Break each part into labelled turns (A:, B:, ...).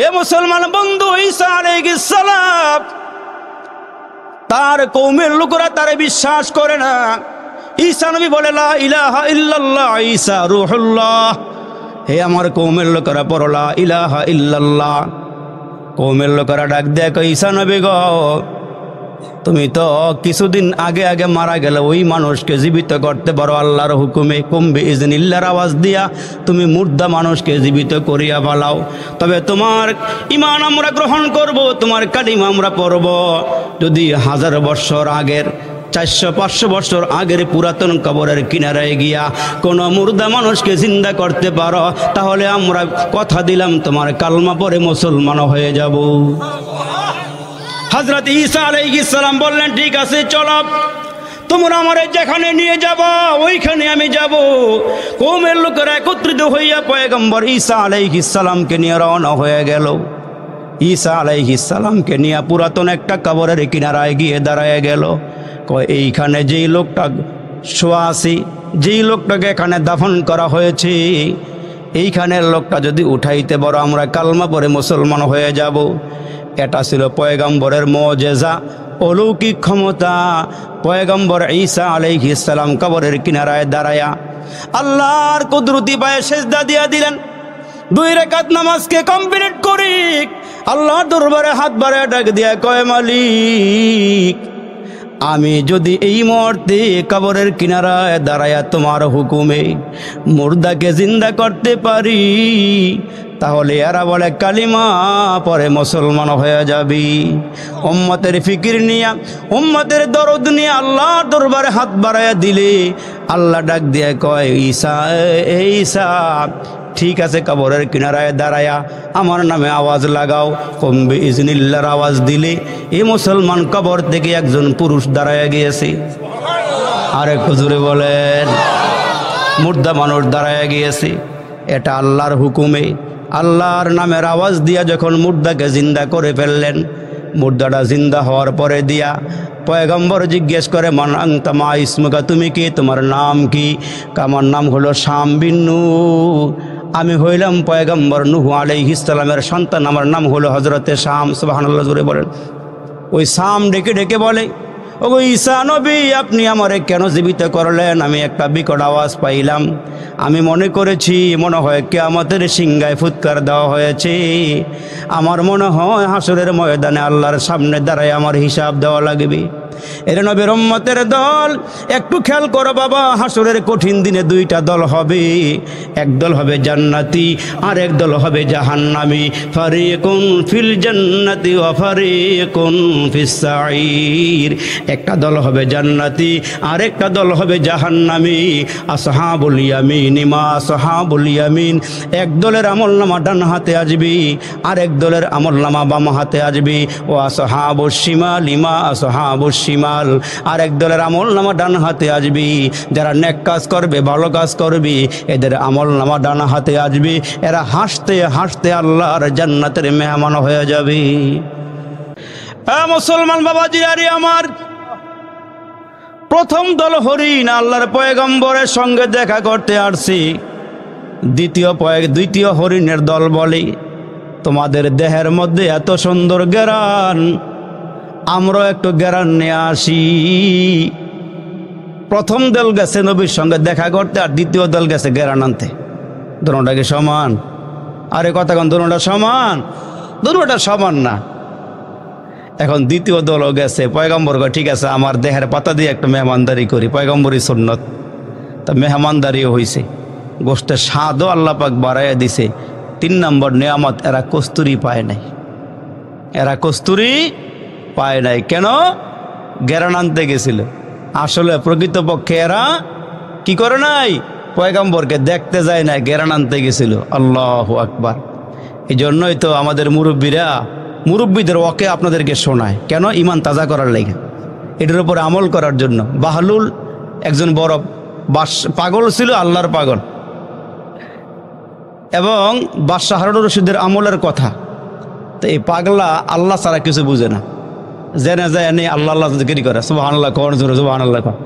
A: এ মুসলমান বন্ধু, ঈসা আলাইহিস সালাম তার কওমের লোকেরা তারে বিশ্বাস করে না। ঈসা নবী বলে লা ইলাহা ইল্লাল্লাহ ঈসা রূহুল্লাহ। হে আমার কওমের লোকেরা পড়ো লা ইলাহা ইল্লাল্লাহ। কওমের লোকেরা ডাক দেয়, ঈসা নবী গো, তুমি তো কিছুদিন আগে আগে মারা গেলে, ওই মানুষকে জীবিত করতে পারো আল্লাহর হুকুমে, কুম্বি ইজনিল্লাহর আওয়াজ দিয়া তুমি মুর্দা মানুষকে জীবিত করিয়া পালাও। তবে তোমার ঈমান আমরা গ্রহণ করব, তোমার কালিমা আমরা পড়ব। যদি 1000 বছর আগের 400-500 বছর আগের পুরাতন কবরের কিনারায় গিয়া কোনো মুর্দা মানুষকে জিন্দা করতে পারো, তাহলে আমরা কথা দিলাম তোমার কালমা পড়ে মুসলমান হয়ে যাব। হযরত ঈসা আলাইহিস সালাম বললেন, ঠিক আছে চলো, তোমরা আমারে যেখানে নিয়ে যাবা ওইখানে আমি যাব। কওমের লোকেরা একত্রিত হইয়া পয়গম্বর ঈসা আলাইহিস সালামকে নিয়ে রওনা হয়ে গেল। ঈসা আলাইহিস সালামকে নিয়ে পুরাতন একটা কবরের কিনারায় গিয়ে দাঁড়ায় গেল। কয় এইখানে যেই লোকটা শোয়া আছে, যেই লোকটাকে এখানে দাফন করা হয়েছে, এইখানের লোকটা যদি উঠাইতে পারো আমরা কালমা পড়ে মুসলমান হয়ে যাব। এটা ছিল পয়গম্বরের মুজিজা, অলৌকিক ক্ষমতা। পয়গম্বর ঈসা আলাইহিস সালাম কবরের কিনারায় দাঁড়ায়া আল্লাহর কুদরতি পায়ে সেজদা দিয়া দিলেন। 2 রাকাত নামাজকে কমপ্লিট করি আল্লাহর দরবারে হাত বাড়ায় ডাক দিয়া কয়, মালিক, আমি যদি এই মুহূর্তে কবরের কিনারায় দাঁড়ায়া তোমার হুকুমে মুর্দাকে জিন্দা করতে পারি, তাহলে এরা বলে কালিমা পরে মুসলমান হয়ে যাবি। উম্মতের ফিকির নিয়া, উম্মতের দরদ নিয়ে আল্লাহর দরবারে হাত বাড়ায়া দিলে আল্লাহ ডাক দিয়ে কয়, ঈসা ঈসা, ঠিক আছে, কবরের কিনারায় দাঁড়ায়া আমার নামে আওয়াজ লাগাও। কুম্বি ইজনিল্লাহর আওয়াজ দিলে এই মুসলমান কবর থেকে একজন পুরুষ দাঁড়ায়া গিয়েছে। আরেক হুজুরে বলেন, মুর্দা মানুষ দাঁড়ায়া গিয়েছে। এটা আল্লাহর হুকুমে, আল্লাহর নামের আওয়াজ দিয়া যখন মুর্দাকে জিন্দা করে ফেললেন, মুর্দাটা জিন্দা হওয়ার পরে দিয়া পয়গম্বর জিজ্ঞেস করে, মান আনতা মা ইসমুকা, তুমি কি, তোমার নাম কি? আমার নাম হলো শাম বিন নূহ, আমি হইলাম পয়গম্বর নূহ আলাইহিস সালামের সন্তান, আমার নাম হলো হযরতে শাম। সুবহানাল্লাহ জোরে বলেন। ওই শাম ডেকে ডেকে বলে, ওগো ঈসা নবী, আপনি আমারে কেন জীবিত করলেন? আমি একটা বিকট আওয়াজ পাইলাম, আমি মনে করেছি মনে হয় কিয়ামতের সিংহায় ফুৎকার দেওয়া হয়েছে। আমার মনে হয় হাসরের ময়দানে আল্লাহর সামনে দাঁড়ায় আমার হিসাব দেওয়া লাগবে। এর নবীর উম্মতের দল, একটু খেয়াল করো বাবা, হাসরের কঠিন দিনে 2টা দল হবে। এক দল হবে জান্নাতি, আর এক দল হবে জাহান্নামী। ফারিকুন ফিল জান্নাতি ওয়া ফারিকুন ফিস সাঈর। একটা দল হবে জান্নাতি, আর একটা দল হবে জাহান্নামী। আসহাবুল ইয়ামিন মা আসহাবুল ইয়ামিন। এক দলের আমলনামা ডান হাতে আসবে, আর এক দলের আমলনামা বাম হাতে আসবে। ও আসহাবুশ শিমাল মা আসহাবুশ শিমাল। আর এক দলের আমলনামা ডান হাতে আসবে। যারা নেক কাজ করবে, ভালো কাজ করবে, এদের আমলনামা ডান হাতে আসবে। এরা হাসতে হাসতে আল্লাহর জান্নাতের মেহমান হয়ে যাবে। মুসলমান বাবাজি, আরে আমার প্রথম দল হরিণ আল্লাহর পয়গম্বরের সঙ্গে দেখা করতে আসছি। দ্বিতীয় হরিণের দল বলে, তোমাদের দেহের মধ্যে এত সুন্দর ঘ্রাণ, আমরা একটু ঘ্রাণ নিয়ে আসি। প্রথম দল গেছে নবীর সঙ্গে দেখা করতে, আর দ্বিতীয় দল গেছে ঘ্রাণ আনতে। দুটোটাকে সমান? আরে কথা কোন, দুটোটা সমান? দুটোটা সমান না। এখন দ্বিতীয় দলও গেছে, পয়গম্বর কয়, ঠিক আছে, আমার দেহের পাতা দিয়ে একটু মেহমানদারি করি, পয়গম্বরই সুন্নত। তা মেহমানদারিও হয়েছে, গোষ্ঠের স্বাদও আল্লাহ পাক বাড়াইয়া দিছে। 3 নম্বর নিয়ামত, এরা কস্তুরি পায় নাই। এরা কস্তুরি পায় নাই কেন? ঘ্রাণ আনতে গেছিল। আসলে প্রকৃতপক্ষে এরা কি করে নাই? পয়গম্বরকে দেখতে যায় না, ঘ্রাণ আনতে গেছিল। আল্লাহু আকবার। এই জন্যই তো আমাদের মুরব্বীদের ওকে আপনাদেরকে শোনায়, কেন? ইমান তাজা করার লাগে, এটার উপর আমল করার জন্য। বাহলুল একজন বড় পাগল ছিল, আল্লাহর পাগল, এবং বাদশাহ হারুন রশিদের আমলের কথা। তো এই পাগলা আল্লাহ ছাড়া কিছু বুঝে না, জেনে যায় নেই আল্লাহ আল্লাহ জিকির করে, সুবহানাল্লাহ কোন জোরে সুবহানাল্লাহ কোন।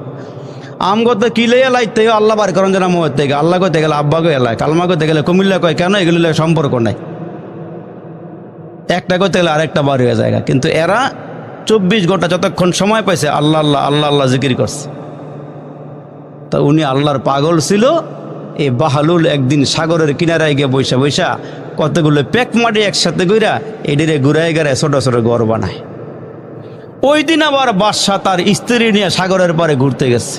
A: আমগত কিলে লাইতে আল্লাহ বার করেন যেন মোহের থেকে, আল্লাহ কইতে গেলে আব্বা কই এলায়, কালমা কইতে গেলে কুমিল্লা কয়, কেন? এগুলো সম্পর্ক নাই। একটা করতে গেলে আরেকটা বার হয়ে যায়, কিন্তু এরা 24 ঘন্টা যতক্ষণ সময় পাইছে আল্লাহ আল্লাহ আল্লাহ আল্লাহ জিকির করছে। তা উনি আল্লাহর পাগল ছিল। এই বাহলুল একদিন সাগরের কিনারায় গিয়ে বৈশা বৈশা কতগুলো পেক মাটি একসাথে গইরা এডিরে ঘুরাই গেড়ে ছোট ছোট ঘর বানায়। ওই দিন আবার বাদশা তার স্ত্রী নিয়ে সাগরের পারে ঘুরতে গেছে।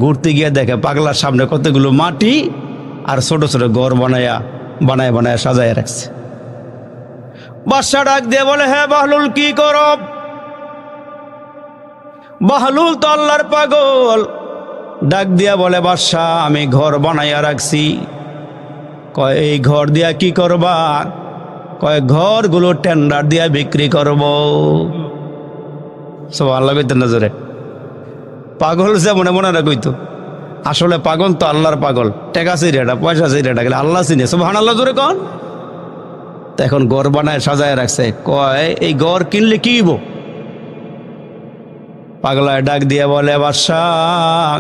A: ঘুরতে গিয়ে দেখে পাগলার সামনে কতগুলো মাটি আর ছোট ছোট ঘর বানায়া বানায় বানায় সাজায় রাখছে। বাদশা ডাক দিয়ে বলে, হ্যাঁ বাহলুল কি করো? বাহলুল তো আল্লাহর পাগল। ডাক দিয়া বলে, বাদশা আমি ঘর বানাইয়া রাখছি। কয় এই ঘর দিয়া কি করবা? কয় ঘরগুলো টেন্ডার দিয়া বিক্রি করব। সুবহানাল্লাহ কইতেন না জোরে? পাগল যে মনে মনে না কইতো, আসলে পাগল তো আল্লাহর পাগল। টাকা চিরেটা পয়সা চিরেটা গেলে আল্লাহ চিনে। সুবহানাল্লাহ জোরে কন। তো এখন ঘর বানায় সাজায় রাখছে। কয় এই ঘর কিনলে কি হইব? পাগলায় ডাক দিয়ে বলে, বাদশাহ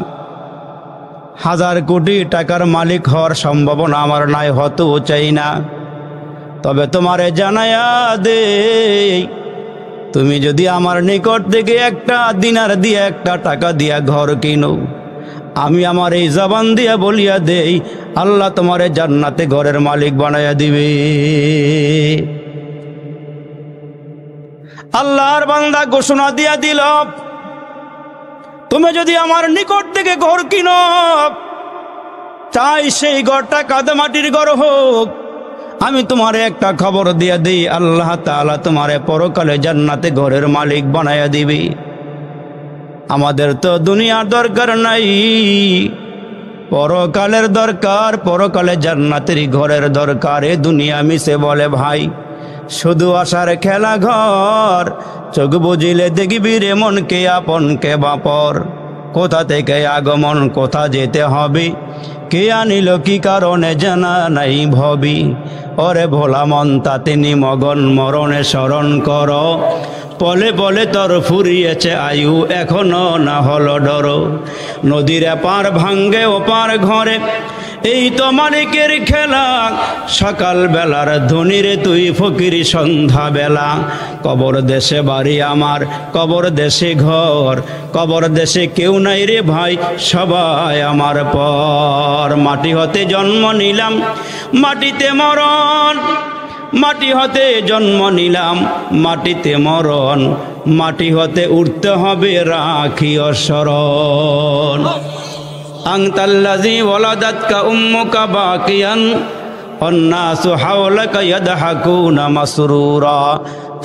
A: 1000 কোটি টাকার মালিক হওয়ার সম্ভাবনা আমার নাই, হতেও চাই না। তবে তোমারে জানায়া দে, তুমি যদি আমার নিকট থেকে একটা দিনার দিয়ে একটা টাকা দিয়া ঘর কিনো, আমি আমার এই জবান দিয়া বলিয়া দেই আল্লাহ তোমারে জান্নাতে ঘরের মালিক বানাইয়া দিবে। আল্লাহর বান্দা ঘোষণা দিয়া দিল, তুমি যদি আমার নিকট থেকে ঘর কিনো, চাই সেই ঘরটা কাদামাটির ঘর হোক, আমি তোমারে একটা খবর দিয়া দিই আল্লাহ তাআলা তোমারে পরকালে জান্নাতে ঘরের মালিক বানাইয়া দিবে। আমাদের তো দুনিয়ার দরকার নাই, পরকালের দরকার, পরকালে জান্নাতের ঘরের দরকার। এ দুনিয়া মিশে বলে ভাই শুধু আশার খেলা ঘর, চোখ বুঝিলে দেখবি রে মনকে আপন কে বাপর। কোথা থেকে আগমন কোথা যেতে হবে, কে আনিল কি কারণে জানা নাই ভবি। ওরে ভোলা মন তাতে নিমগন মরণে স্মরণ কর, পলে পলে তোর ফুরিয়েছে আয়ু এখনো না হলো ডর। নদীর এপার ভাঙ্গে ওপার ঘরে, এই তো মালিকের খেলা। সকাল বেলার ধনীরে তুই ফকির সন্ধ্যা বেলা। কবর দেশে বাড়ি আমার, কবর দেশে ঘর, কবর দেশে কেউ নাই রে ভাই, সবাই আমার পর। মাটি হতে জন্ম নিলাম, মাটিতে মরণ, মাটি হতে জন্ম নিলাম, মাটিতে মরণ। মাটি হতে উঠতে হবে রাখিও শরণ। আনতাল্লাযী ওয়ালাদাতকা উম্মুকা বাকিয়ান ওয়ান্নাসু হাওলাকা ইয়াদহাকুনা মাসরুরা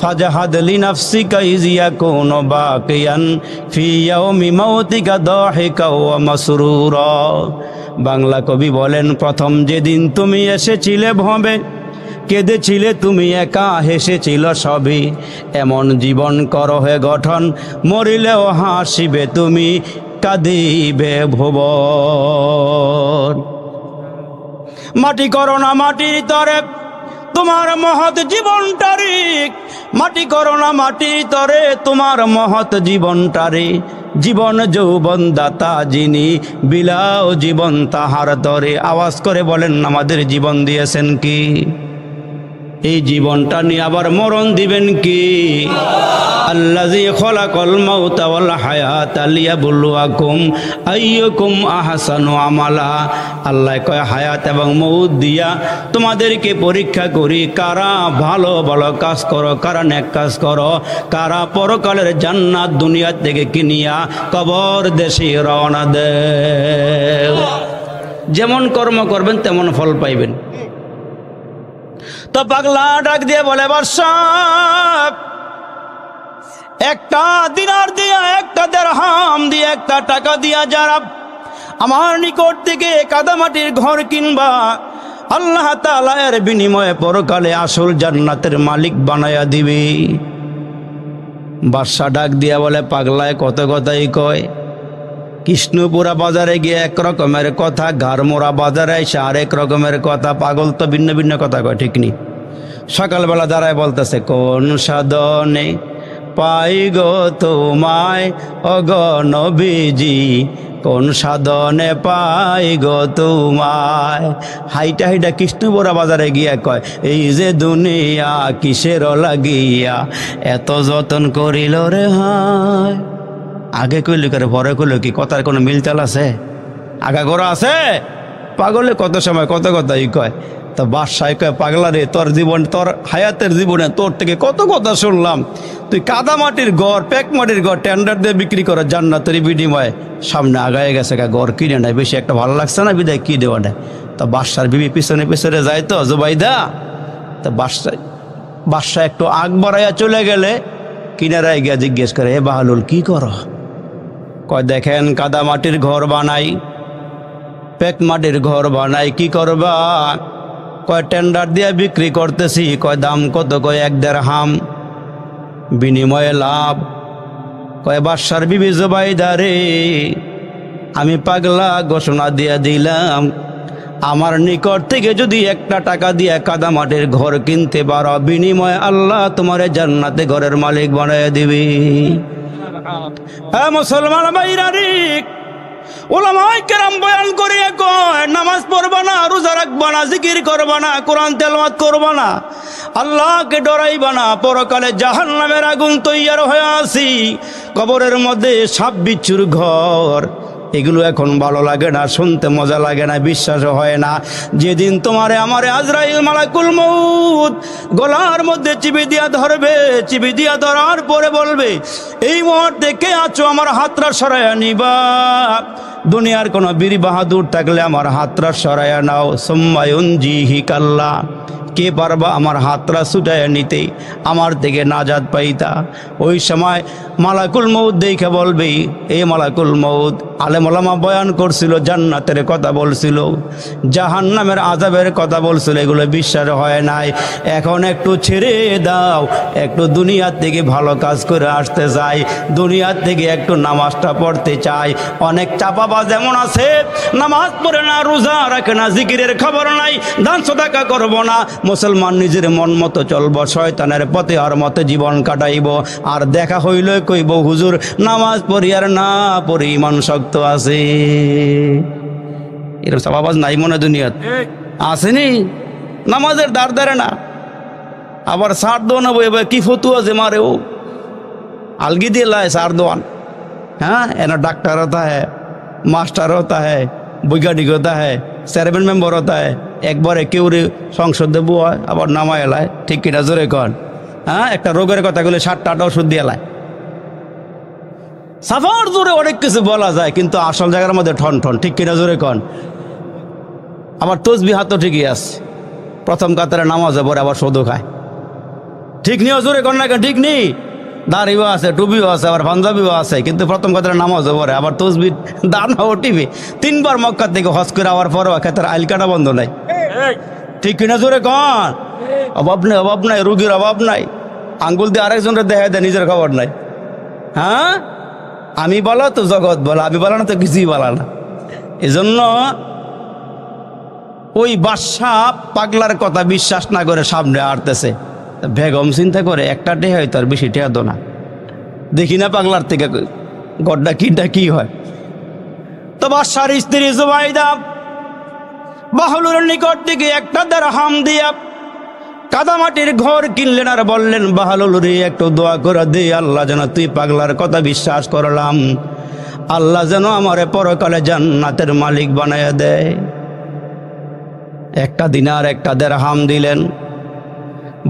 A: ফাজহাদ লিনাফসিকা ইয ইয়াকুনু বাকিয়ান ফি ইয়াউমি মাউতিকা দাহিকা ওয়া মাসরুরা। বাংলা কবি বলেন, প্রথম যেদিন তুমি এসেছিলে ভবে, কেঁদেছিলে তুমি একা, হেসেছিল সবই। এমন জীবন করো হে গঠন, মরিলেও হাসিবে তুমি, কাঁদিবে ভুবন। মাটি করো না মাটির তরে তোমার মহৎ জীবনটারে, মাটি করো না মাটির তরে তোমার মহৎ জীবনটারে। জীবন যৌবন দাতা যিনি, বিলাও জীবন তাহার তরে। আওয়াজ করে বলেন, আমাদের জীবন দিয়েছেন কি? এই জীবনটা নিয়ে আবার মরণ দিবেন কি? আল্লাযী খলাকাল মাউতা ওয়াল হায়াতা লিয়াবলুয়াকুম আইয়ুকুম আহসানু আমালা। আল্লাহ কয় হায়াত এবং মউত দিয়া তোমাদেরকে পরীক্ষা করি, কারা ভালো ভালো কাজ করো, কারা নেক কাজ করো, কারা পরকালের জান্নাত দুনিয়া থেকে কিনিয়া কবর দেশে রওনা দেও। যেমন কর্ম করবেন তেমন ফল পাইবেন। তো পাগলা ডাক দিয়ে বলে, বাদশাহ একটা দিনার দিয়া, একটা দিরহাম দিয়া, একটা টাকা দিয়া যারা আমার নিকট থেকে কাদামাটির ঘর কিনবা, আল্লাহ তাআলা এর বিনিময়ে পরকালে আসল জান্নাতের মালিক বানায়া দিবে। বাদশা ডাক দিয়া বলে, পাগলায় কত কথাই কয়। কৃষ্ণপুরা বাজারে গিয়ে এক রকমের কথা, ঘাড়মোড়া বাজারে এসে আরেক রকমের কথা। পাগল তো ভিন্ন ভিন্ন কথা কয়, ঠিক নি? সকালবেলা দাঁড়ায় বলতেছে, কোন সাধনে পাই গো তোমায় ওগো নবীজি, কোন সাধনে পাই গো তোমায়। হাইটা হাইটা কৃষ্ণপুরা বাজারে গিয়া কয়, এই যে দুনিয়া কিসের লাগিয়া এত যতন করিল রে হায়। আগে কইলি করে পরে কইল কি, কথার কোনো মিলতাল আছে? আগা করা আছে? পাগলে কত সময় কত কথাই কয়। তা বাদশাহ কয়, পাগলা রে, তোর জীবন, তোর হায়াতের জীবনে তোর থেকে কত কথা শুনলাম। তুই কাদা মাটির ঘর, প্যাক মাটির ঘর টেন্ডার দিয়ে বিক্রি করে জান্নাতের বিনিময়ে সামনে আগায় গেছে, ঘর কিনে নেয়, বেশি একটা ভালো লাগছে না, বিদায় কি দেওয়া নেয়। তা বাদশার বিবি পিছনে পিছনে যায় তো জুবাইদা। তা বাদশাহ একটু আগ বাড়াইয়া চলে গেলে কিনারায় গিয়া জিজ্ঞেস করে, হে বাহালুল কি করো? কয়, দেখেন কাদা মাটির ঘর বানাই, প্যাক মাটির ঘর বানাই। কি করবা? কয়, টেন্ডার দিয়ে বিক্রি করতেছি। কয়, দাম কত? কয়, 1 দিরহাম, বিনিময়ে লাভ। কয়, বাদশার বিবি জুবাইদা রে, আমি পাগলা ঘোষণা দিয়ে দিলাম, আমার নিকট থেকে যদি 1টা টাকা দিয়ে কাদা মাটির ঘর কিনতে পারো, বিনিময়ে আল্লাহ তোমার জান্নাতে ঘরের মালিক বানায় দিবি। হ্যাঁ মুসলমান ভাইরা রে, ওলামায়ে কেরাম বয়ান করিয়া কয়, নামাজ পড়বা না, রোজা রাখবা না, জিকির করবা না, কোরআন তেলাওয়াত করবা না, আল্লাহকে ডরাইবা না, পরকালে জাহান্নামের আগুন তৈয়ার হয়ে আসি, কবরের মধ্যে সাপ বিচ্ছুর ঘর। এগুলো এখন ভালো লাগে না, শুনতে মজা লাগে না, বিশ্বাসও হয় না। যেদিন তোমারে আমারে আজরাইল মালাকুল মউত গলার মধ্যে চিবি দিয়া ধরবে, চিবি দিয়া ধরার পরে বলবে, এই মুহূর্তে কে আছো, আমার হাতটা সরাইয়া নিবা। দুনিয়ার কোনো বীর বাহাদুর থাকলে আমার হাতটা সরাইয়া নাও। সুম্মা ইউনজিহিকাল্লা, কে পারবা আমার হাতটা ছুটাইয়া নিতে, আমার থেকে নাজাত পাইতা। ওই সময় মালাকুল মউত দেখে বলবে, এ মালাকুল মউত, আলেম ওলামা বয়ান করছিল, জান্নাতের কথা বলছিল, জাহান্নামের আযাবের কথা বলছিল, এগুলো বিশ্বাস হয় নাই। এখন একটু ছেড়ে দাও, একটু দুনিয়ার থেকে ভালো কাজ করে আসতে চাই, দুনিয়ার থেকে একটু নামাজটা পড়তে চাই। অনেক চাপাবাজ এমন আছে, নামাজ পড়ে না, রোজা রাখে না, জিকিরের খবর নাই, দান সাদাকা করব না। মুসলমান নিজের মন মতো চলব, শয়তানের পথে আর মতে জীবন কাটাইব, আর দেখা হইল কইব, হুজুর নামাজ পড়ি আর না পড়ি ইমান শক্ত আছে। এরকম চাপাবাজ নাই মনে দুনিয়াত আসেনি? নামাজের দাঁড় দাঁড়ে না, আবার সার দোয়ান কি ফতুয়া যে মারে ও अलगी দিয়ে লায় সার দোয়ান। হ্যাঁ, এনা ডাক্তার होता है, মাস্টার होता है, বৈজ্ঞানিক होता है, চেয়ারম্যান মেম্বার होता है। একবারে কেউরে সংসদ দেবো হয়, আবার নামায় এলায়, ঠিক কিনা জোরে কন? হ্যাঁ, একটা রোগের কথা বলে 7টা ওষুধ দিয়ে এলায়। সাফার জোরে অনেক কিছু বলা যায়, কিন্তু আসল জায়গার মধ্যে ঠন ঠন, ঠিক কিনা জোরে কন? আবার তসবিহ হাতও ঠিকই আছে, প্রথম কাতারে নামাজে পড়ে আবার সদু খায়, ঠিক নিও জোরে কন না? ঠিক নেই, দাড়িও আছে, টুপিও আছে, আবার পাঞ্জাবিও আছে, কিন্তু প্রথম কাতারে নামাজও পড়ে, আবার তসবিহ দানাও টিভি। 3বার মক্কা থেকে হজ করে আবার পরও ক্ষেত্রে আইল কাটা বন্ধ নাই, ঠিক কিনা জোরে কন? অভাব নাই, অভাব নাই, রুগীর অভাব নাই, আঙ্গুল দিয়ে আরেকজনের দেখা দেয়, নিজের খবর নাই। হ্যাঁ, আমি বলো তো জগৎ বলো, আমি বলো না তো কিছুই বলা না। এজন্য ওই বাদশা পাগলার কথা বিশ্বাস না করে সামনে আটতেছে, বেগম চিন্তা করে একটা টেহা হয়, তার বেশি টেহা দো না, দেখি না পাগলার থেকে গড্ডা কিটা কি হয়। তো বাদশার স্ত্রী জুবাইদা বাহলুরের নিকট থেকে 1টা দিরহাম দিয়া কাদামাটির ঘর কিনলেন, আর বললেন, বাহলুল রে, একটু দোয়া করে দে, আল্লাহ যেন, তুই পাগলার কথা বিশ্বাস করলাম, আল্লাহ যেন আমারে পরকালে জান্নাতের মালিক বানায় দেয়। 1টা দিনার 1টা দিরহাম দিলেন।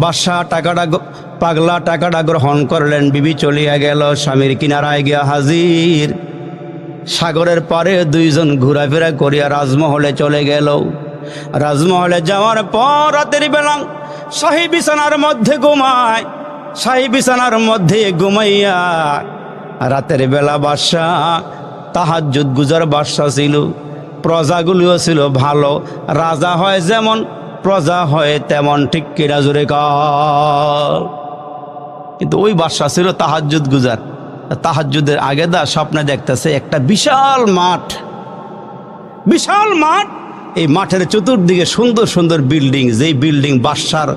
A: বাদশা পাগলা টাকাটা গ্রহণ করলেন, বিবি চলিয়া গেল, স্বামীর কিনারায় গিয়া হাজির। সাগরের পারে 2জন ঘোরাফেরা করিয়া রাজমহলে চলে গেল। রাজমহলে যাওয়ার পর রাতের বেলা শাহী বিছানার মধ্যে ঘুমায়, শাহী বিছানার মধ্যে ঘুমাইয়া রাতের বেলা বাদশা তাহাজ্জুদ গুজার বাদশা ছিল, প্রজাগুলিও ছিল ভালো, রাজা হয় যেমন প্রজা হয় তেমন, ঠিক কিনা জোরে কর? কিন্তু ওই বাদশা ছিল তাহাজ্জুদ গুজার। তাহাজ্জুদের আগে দা স্বপ্নে দেখতেছে একটা বিশাল মাঠ, বিশাল মাঠ, এই মাঠের চতুর্দিকে সুন্দর সুন্দর বিল্ডিং, যেই বিল্ডিং বাদশার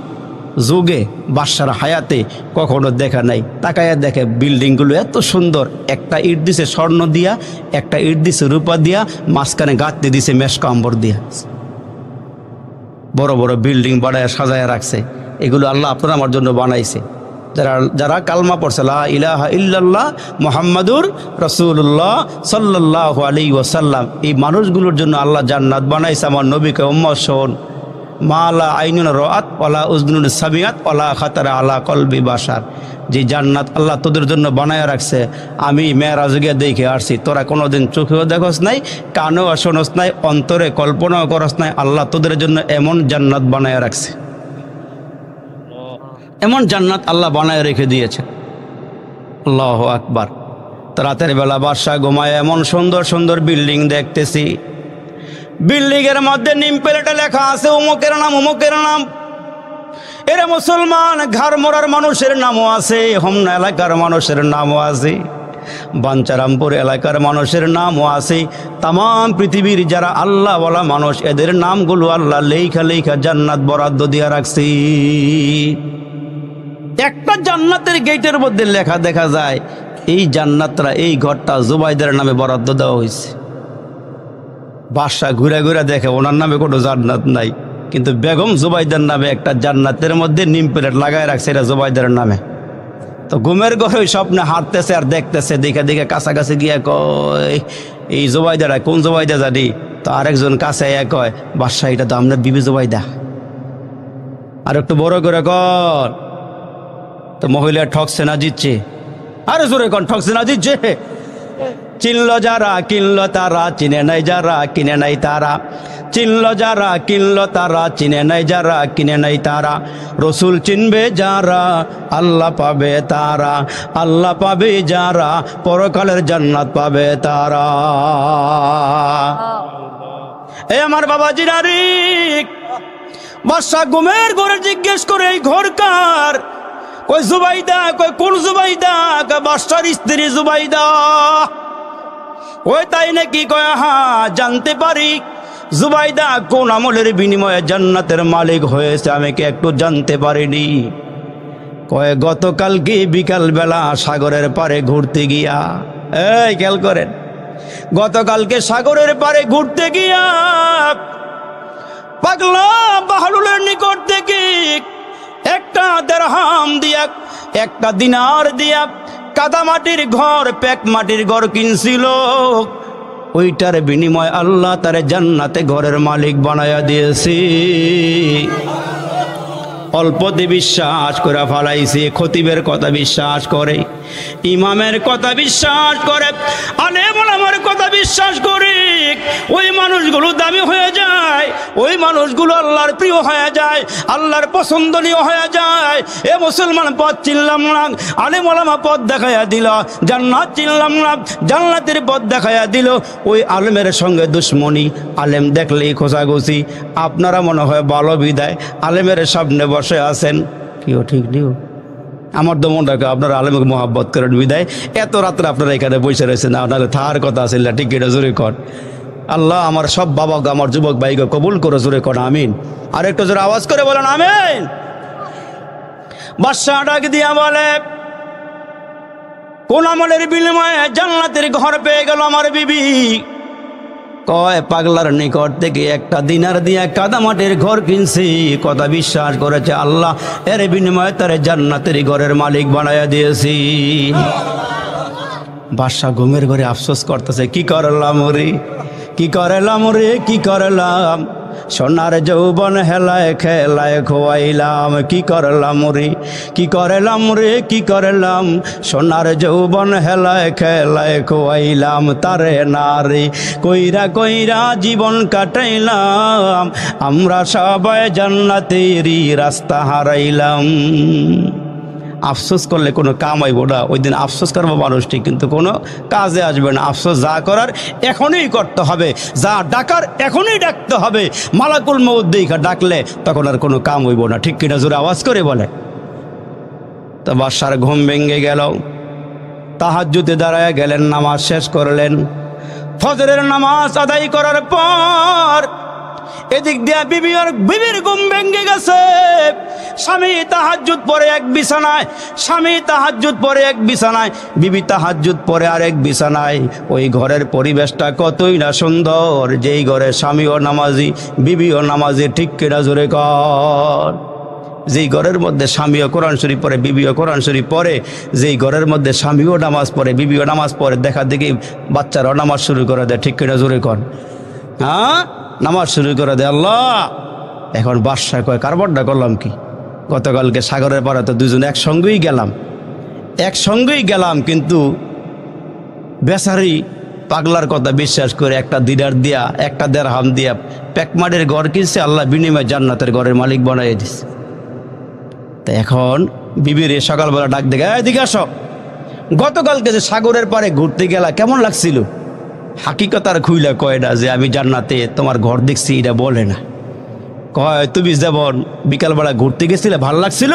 A: যুগে বাদশার হায়াতে কখনো দেখা নাই। তাকায়া দেখে বিল্ডিংগুলো এত সুন্দর, একটা ইট দিছে স্বর্ণ দিয়া, একটা ইট দিছে রূপা দিয়া, মাঝখানে গাঁথতে দিছে মেশকা আম্বর দিয়া, বড় বড় বিল্ডিং বানায় সাজায় রাখছে। এগুলো আল্লাহ আপনারা আমার জন্য বানাইছে। যারা কালমা পড়ছে লা ইলাহা ইল্লাল্লাহ মুহাম্মাদুর রাসূলুল্লাহ সাল্লাল্লাহু আলাইহি ওয়াসাল্লাম, এই মানুষগুলোর জন্য আল্লাহ জান্নাত বানাইছে। আমার নবীকে উম্মত শোন, মা লা আইনুন রাআত ওয়ালা উযনুন সামিআত ওয়ালা খাতারা আলা কলবি বাশার, যে জান্নাত আল্লাহ তোদের জন্য বানায়া রাখছে, আমি মেরাজে গিয়ে দেখে আসছি। তোরা কোনোদিন চোখেও দেখোস নাই, কানেও শোনস নাই, অন্তরে কল্পনাও করস নাই। আল্লাহ তোদের জন্য এমন জান্নাত বানায়া রাখছে, এমন জান্নাত আল্লাহ বানায় রেখে দিয়েছে। আল্লাহু আকবার। তো রাতের বেলা বাদশাহ ঘুমায়, এমন সুন্দর সুন্দর বিল্ডিং দেখতেছি। বিল্ডিংয়ের মধ্যে নিম প্লেটে লেখা আছে অমুকের নাম, অমুকের নাম। এরা মুসলমান ঘাড় মোড়ার মানুষের নামও আছে, হোমনা এলাকার মানুষের নামও আছে, বাঞ্চারামপুর এলাকার মানুষের নামও আছে। তাম পৃথিবীর যারা আল্লাহ বলা মানুষ, এদের নামগুলো আল্লাহ লেখা লেখা জান্নাত বরাদ্দ দিয়া রাখছি। একটা জান্নাতের গেটের মধ্যে লেখা দেখা যায়, এই জান্নাতটা, এই ঘরটা জুবাইদার নামে বরাদ্দ দেওয়া হয়েছে। বাদশা ঘুরে ঘুরে দেখে ওনার নামে কোনো জান্নাত নাই, কিন্তু বেগম জুবাইদার নামে একটা জান্নাতের মধ্যে নিম প্লেট লাগায় রাখছে, এটা জুবাইদার নামে। তো ঘুমের ঘরে ওই স্বপ্নে হাঁটতেছে আর দেখতেছে, দেখে দেখে কাছাকাছি গিয়ে কয় এই জুবাইদারা কোন জুবাইদা জানি। তো আরেকজন কাছে কয় বাদশা এটা তো আপনার বিবি জুবাইদা। আর একটু বড় করে কর। তো মহিলা ঠকছে না জিতছে, আরে জোরে কন ঠকছে না জিতছে। চিনল যারা কিনল তারা, চিনে নাই যারা কিনে নাই তারা, চিনল যারা কিনল তারা, চিনে নাই যারা কিনে নাই তারা। রসুল চিনবে যারা আল্লাহ পাবে তারা, আল্লাহ পাবে যারা পরকালের জান্নাত পাবে তারা। এ আমার বাবাজি নারী, বাদশা ঘুমের ঘরে জিজ্ঞেস করে এই ঘর কার? কই জুবাইদা। কই কোন জুবাইদা? বাদশার স্ত্রী জুবাইদা। ওই তাই নাকি? কয় হ্যাঁ জানতে পারি। জুবাইদা কোন আমলের বিনিময়ে জান্নাতের মালিক হয়েছে আমি কি একটু জানতে পারিনি? কয় গতকালকে বিকাল বেলা সাগরের পারে ঘুরতে গিয়া, এই খেয়াল করেন, গতকালকে সাগরের পারে ঘুরতে গিয়া পাগলা বাহলুলের নিকট থেকে একটা দিরহাম দিয়া, একটা দিনার দিয়া কাদা মাটির ঘর, পেক মাটির ঘর কিনছিল। ওইটার বিনিময় আল্লাহ তারে জান্নাতে ঘরের মালিক বানায়া দিয়েছে। অল্পতে বিশ্বাস করে ফালাইছে, খতিবের কথা বিশ্বাস করে, ইমামের কথা বিশ্বাস করে, আলেম ওলামার কথা বিশ্বাস করে। ওই মানুষগুলো দামি হয়ে যায়, ওই মানুষগুলো আল্লাহর প্রিয় হয়ে যায়, আল্লাহর পছন্দনীয় হয়ে যায়। এ মুসলমান পথ চিনলাম না, আলেম ওলামা পথ দেখাইয়া দিল। জান্নাত চিনলাম না, জান্নাতের পথ দেখাইয়া দিল। ওই আলেমের সঙ্গে দুশ্মনী, আলেম দেখলেই খোঁচাখুচি। আপনারা মনে হয় ভালো বিদায় আলেমের সামনে বসে আছেন, কিও ঠিক নিও। আমার তো মনে রাখে আপনারা আলেমকে মহাব্বত করেন বিদায় এত রাত্রে আপনারা এখানে বসে রয়েছেন। আপনাদের থার কথা আছে ঠিক এটা জোরে কর। আল্লাহ আমার সব বাবাকে, আমার যুবক ভাইকে কবুল করে জোরে কর আমিন। আর একটু জোরে আওয়াজ করে বলেন আমিন। বাদশা ডাক দিয়া বলে কোন আমলের বিনিময়ে জান্নাতের ঘর পেয়ে গেল আমার বিবি? কয় পাগলার নিকট থেকে একটা দিনার দিয়া কাদা মাটির ঘর কিনছি, কথা বিশ্বাস করেছে আল্লাহ, এর বিনিময়ে তার জান্নাতের ঘরের মালিক বানায়া দিয়েছি। বাদশা ঘুমের ঘরে আফসোস করতেছে, কি করলাম রে, কি করলাম রে, কি করলাম। সোনার যৌবন হেলায় খেলায় খোয়াইলাম, কি করলাম রে, কি করলাম রে, কি করলাম। সোনার যৌবন হেলায় খেলায় খোয়াইলাম, তারে নারে কইরা কইরা জীবন কাটাইলাম। আমরা সবাই জান্নাতেরই রাস্তা হারাইলাম। আফসোস করলে কোনো কাম আইব না, ওই দিন আফসোস করবো মানুষটি, কিন্তু কোনো কাজে আসবে না। আফসোস যা করার এখনই করতে হবে, যা ডাকার এখনই ডাকতে হবে। মালাকুল মউত দেখা ডাকলে তখন আর কোনো কাম হইব না, ঠিক কিনা জোরে আওয়াজ করে বলে। তো বাদশার ঘুম ভেঙে গেল, তাহাজ্জুদে দাঁড়ায় গেলেন, নামাজ শেষ করলেন। ফজরের নামাজ আদায় করার পর এদিক দিয়া বিবির ঘুম ভেঙে গেছে। স্বামী তাহাজ্জুদ পড়ে এক বিছানায়, স্বামী তাহাজ্জুদ পড়ে এক বিছানায়, বিবি তাহাজ্জুদ পড়ে আরেক বিছানায়। ওই ঘরের পরিবেশটা কতই না সুন্দর, যেই ঘরে স্বামীও নামাজি বিবিও নামাজি, ঠিক কিনা জোরে কর। যেই ঘরের মধ্যে স্বামীও কোরআন শরীফ পড়ে বিবিও কোরআন শরীফ পড়ে, যেই ঘরের মধ্যে স্বামীও নামাজ পড়ে বিবিও নামাজ পড়ে, দেখা দেখি বাচ্চারাও নামাজ শুরু করে দেয়, ঠিক কিনা জোরে কর। হ্যাঁ, নামাজ শুরু করে দেয়। আল্লাহ, এখন বাদশা কয় কারবারটা করলাম কি? গতকালকে সাগরের পাড়ে তো দুজন একসঙ্গেই গেলাম, কিন্তু বেচারি পাগলার কথা বিশ্বাস করে একটা দিনার দিয়া একটা দেড়হাম দিয়া পেকমারের ঘর কিনছে, আল্লাহ বিনিময়ে জান্নাতের ঘরের মালিক বানাই দিছে। তা এখন বিবির সকালবেলা ডাক দেখে, এদিকে আসো, গতকালকে যে সাগরের পাড়ে ঘুরতে গেলা কেমন লাগছিল? হাকিকতার খুইলা কয় না যে আমি জান্নাতে তোমার ঘর দেখছি, এটা বলে না। কয় তুমি যেমন বিকালবেলা ঘুরতে গেছিলে ভাল লাগছিল?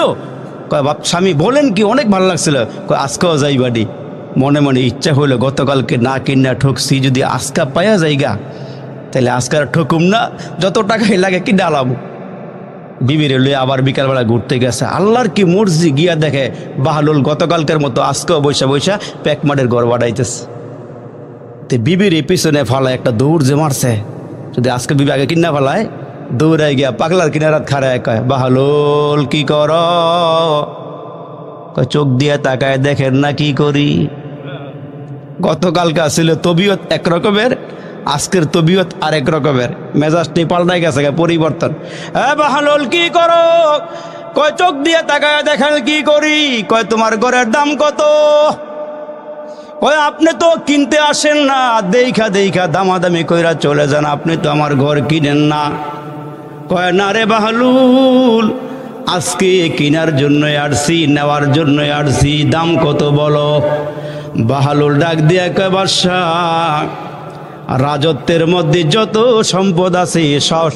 A: কয় বাপ স্বামী বলেন কি, অনেক ভালো লাগছিল। কয় আজকেও যাইবানি, মনে মনে ইচ্ছা হইলো গতকালকে না কিনা ঠকছি, যদি আজকা পাইয়া যাইগা তাহলে আজকার ঠকুম না, যত টাকাই লাগে কিনা আলাম। বিবির লইয়া আবার বিকালবেলা ঘুরতে গেছে। আল্লাহর কি মর্জি, গিয়া দেখে বাহলুল গতকালকের মতো আজকেও বৈশা বৈশা পেকমাটের ঘর বাড়াইতেছে। তো বিবির পিছনে ফালায় একটা দৌড় যে মারছে, যদি আজকে বিবি আগে কিনা ফালায়, দৌড়াই গিয়া পাগলার কিনারাত খাড়ায় কয়, বাহলুল কি কর? কয় চোখ দিয়ে তাকায় দেখেন না কি করি। গতকালকে ছিল তবিয়ত এক রকমের, আজকের তবিয়ত আরেক রকমের, মেজাজটি পাল্টাই গেছে, পরিবর্তন। হ্যাঁ বাহলুল কি করো? কয় চোখ দিয়ে তাকায় দেখেন কি করি। কয় তোমার ঘরের দাম কত? কয় আপনি তো কিনতে আসেন না, দেইখা দামাদামি কইরা চলে যান, আপনি তো আমার ঘর কিনেন না। কয় না রে বাহলুল, আজকে কেনার জন্য আসছি, নেওয়ার জন্য আসছি, দাম কত বলো? বাহলুল ডাক দিয়া কয় বাদশাহ, রাজত্বের মধ্যে যত সম্পদ আছে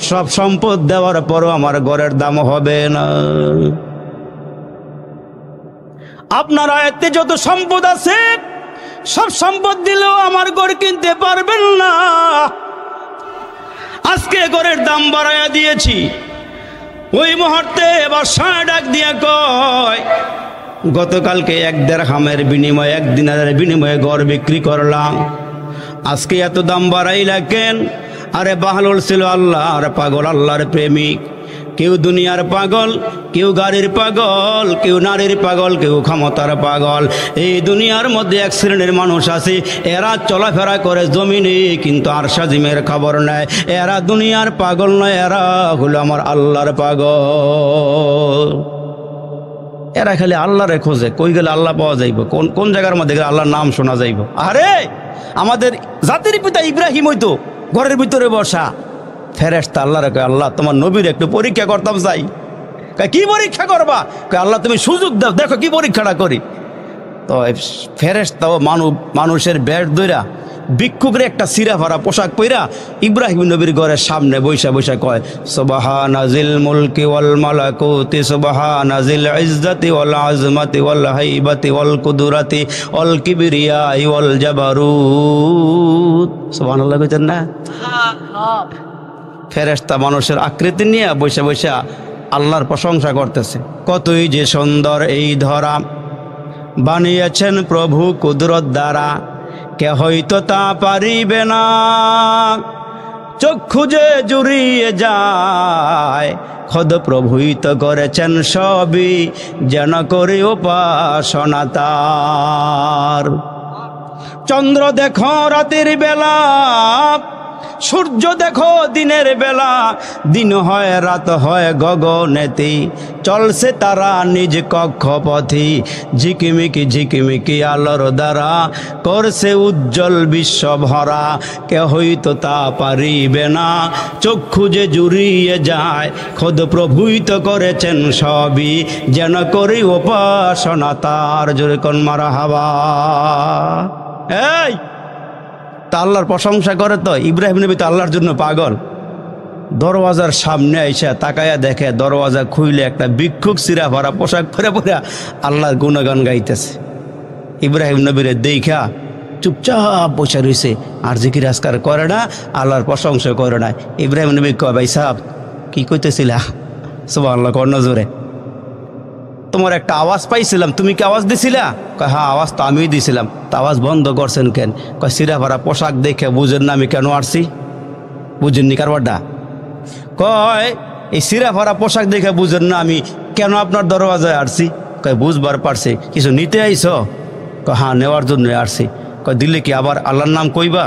A: সব সম্পদ দেওয়ার পরও আমার ঘরের দাম হবে না। আপনার আয়ত্তে যত সম্পদ আছে সব সম্পদ দিলেও আমার ঘর কিনতে পারবেন না। আজকে ঘরের দাম বাড়াইয়া দিয়েছি। ওই মুহূর্তে বাদশা ডাক দিয়া কয়, গতকালকে এক দেড়হামের বিনিময়ে, এক দিনারের বিনিময়ে ঘর বিক্রি করলাম, আজকে এত দাম বাড়াইলা কেন? আরে বাহলুল ছিল আল্লাহর পাগল, আল্লাহর প্রেমিক। কেউ দুনিয়ার পাগল, কেউ গাড়ির পাগল, কেউ নারীর পাগল, কেউ ক্ষমতার পাগল। এই দুনিয়ার মধ্যে এক শ্রেণীর মানুষ আছে, এরা চলাফেরা করে জমিনে কিন্তু আরশা জিমের খবর নেয়। এরা দুনিয়ার পাগল নয়, এরা হলো আমার আল্লাহর পাগল। এরা খালি আল্লাহরে খোঁজে, কই গেলে আল্লাহ পাওয়া যাইব, কোন জায়গার মধ্যে গেলে আল্লাহর নাম শোনা যাইব। আরে আমাদের জাতির পিতা ইব্রাহিম হইতো ঘরের ভিতরে বসা, ফেরেশতা আল্লাহরে কয়, আল্লাহ তোমার নবীর একটু পরীক্ষা করতাম চাই। কি পরীক্ষা করবা? কয় আল্লাহ তুমি সুযোগ দাও, দেখো কি পরীক্ষাটা করি। তো ফেরেশতা ও মানুষের বেশ দইরা ভিক্ষুকের একটা সিরা ভরা পোশাক পইরা ইব্রাহিম নবীর ঘরের সামনে বৈশা কয়, সুবহানাজিল মুলকি ওয়াল মালাকুতি, সুবহানাজিল ইজ্জতি ওয়াল আজমাতি ওয়াল হাইবাতি ওয়াল কুদরাতি ওয়াল কিবরিয়াই ওয়াল জাবারুত। সুবহানাল্লাহ কইতেন না? ফেরেশতা মানুষের আকৃতি নিয়ে বৈশা আল্লাহর প্রশংসা করতেছে। কতই যে সুন্দর এই ধরা, বানিয়েছেন প্রভু কুদরত দ্বারা, কে হয়তো তা পারিবে না। চক্ষু যে জুড়িয়ে যায়, খোদ প্রভুই তো করেছেন সবই, যেন করি উপাসনা তার। চন্দ্র দেখো রাতের বেলা, সূর্য দেখো দিনের বেলা, দিন হয় রাত হয় গগনেতে, চলছে তারা নিজ কক্ষপথে, ঝিকিমিকি আলোর দ্বারা করছে উজ্জ্বল বিশ্ব ভরা, কে হইতো তা পারিবে না। চক্ষু যে জুড়িয়ে যায়, খোদ প্রভুই তো করেছেন সবই, যেন করি উপাসনা তার। জোরে কোন মারহাবা। এই আল্লাহর প্রশংসা করে তো ইব্রাহিম নবী তো আল্লাহর জন্য পাগল। দরওয়াজার সামনে এসে তাকায়া দেখে দরওয়াজা খুইলে একটা ভিক্ষুক সিরা ভরা পোশাক পরে আল্লাহর গুণগান গাইতেছে। ইব্রাহিম নবীরে দেখা চুপচাপ বসে রয়েছে, আর জিকির আজকার করে না, আল্লাহর প্রশংসা করে না। ইব্রাহিম নবী কয়, ভাই সাহেব কি কইতেছিলা? সুবহানাল্লাহ কর নজরে। তোমার একটা আওয়াজ পাইছিলাম, তুমি কি আওয়াজ দিছিলা? কয় হ্যাঁ, আওয়াজ তো আমিই দিছিলাম। তা আওয়াজ বন্ধ করছেন কেন? কয় সিরাফারা পোশাক দেখে বুঝেন না আমি কেন আসছি? বুঝেননি কারবারটা? কয় এই সিরাফারা পোশাক দেখে বুঝেন না আমি কেন আপনার দরওয়াজায় আসছি? কয় বুঝবার পারছি। কিছু নিতে আইছ? কয় হ্যাঁ, নেওয়ার জন্য আসছি। কয় দিলে কি আবার আল্লাহর নাম কইবা?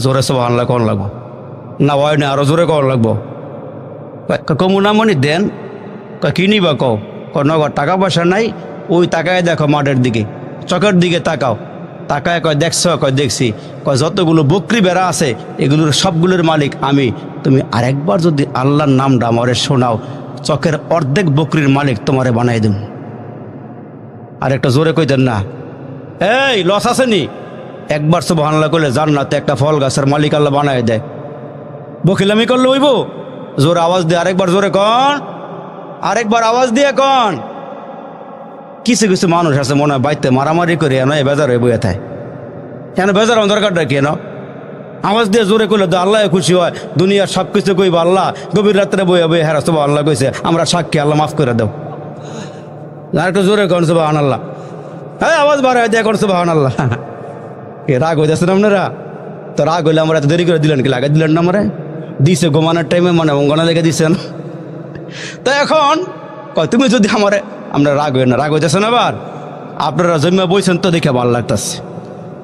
A: জোরে সুবহানাল্লাহ কোন লাগবো না? হয় না, আরো জোরে কন লাগবো। কমুনামনি দেন। কয় কি নিবা? কও। নগদ টাকা পয়সা নাই। ওই তাকায় দেখো মাঠের দিকে, চকের দিকে তাকাও। তাকায় কয় দেখছ? কয় দেখছি। কয় যতগুলো বকরি বেড়া আছে এগুলোর সবগুলোর মালিক আমি। তুমি আরেকবার যদি আল্লাহর নামটা আমারে শোনাও, চকের অর্ধেক বকরির মালিক তোমারে বানাই দেব। আরেকটা জোরে কইতেন না? এই লস আসেনি? একবার সুবহানাল্লাহ করলে জান্নাতে একটা ফল গাছের মালিক আল্লাহ বানায় দেয়। বকিলামি করলে হইব? জোরে আওয়াজ দিয়ে আরেকবার জোরে কন, আরেকবার আওয়াজ দিয়ে কন। কিছু কিছু মানুষ আছে মনে হয় বাইতে মারামারি করে এনে বেজার হয়ে বইয়ে থাকে। কেন বেজার দরকারটা কেন? আওয়াজ দিয়ে জোরে করলে তো আল্লাহ খুশি হয়। দুনিয়ার সব কিছু কইব আল্লাহ, গভীর রাত্রে বইয়ে বইয়ে হ্যাঁ সুবহানাল্লাহ কইছে, আমরা সাক্ষী, আল্লাহ মাফ করে দাও। আরেকটা জোরে কন সুবহানাল্লাহ। হ্যাঁ, আওয়াজ বাড়ায় দিয়ে কন সুবহানাল্লাহ। রাগ হইতেছেন আপনারা? তো রাগ হইলে আমরা এত দেরি করে দিলেন কি? লাগাই দিলেন না? আমরা দিছে ঘুমানোর টাইমে মানে অঙ্গনা লেগে দিচ্ছেন। তো এখন তুমি যদি আমারে, আমরা রাগ হই না, রাগ হইতেছেন আবার আপনারা জন্মে বইছেন তো দেখে ভালো লাগতেছে।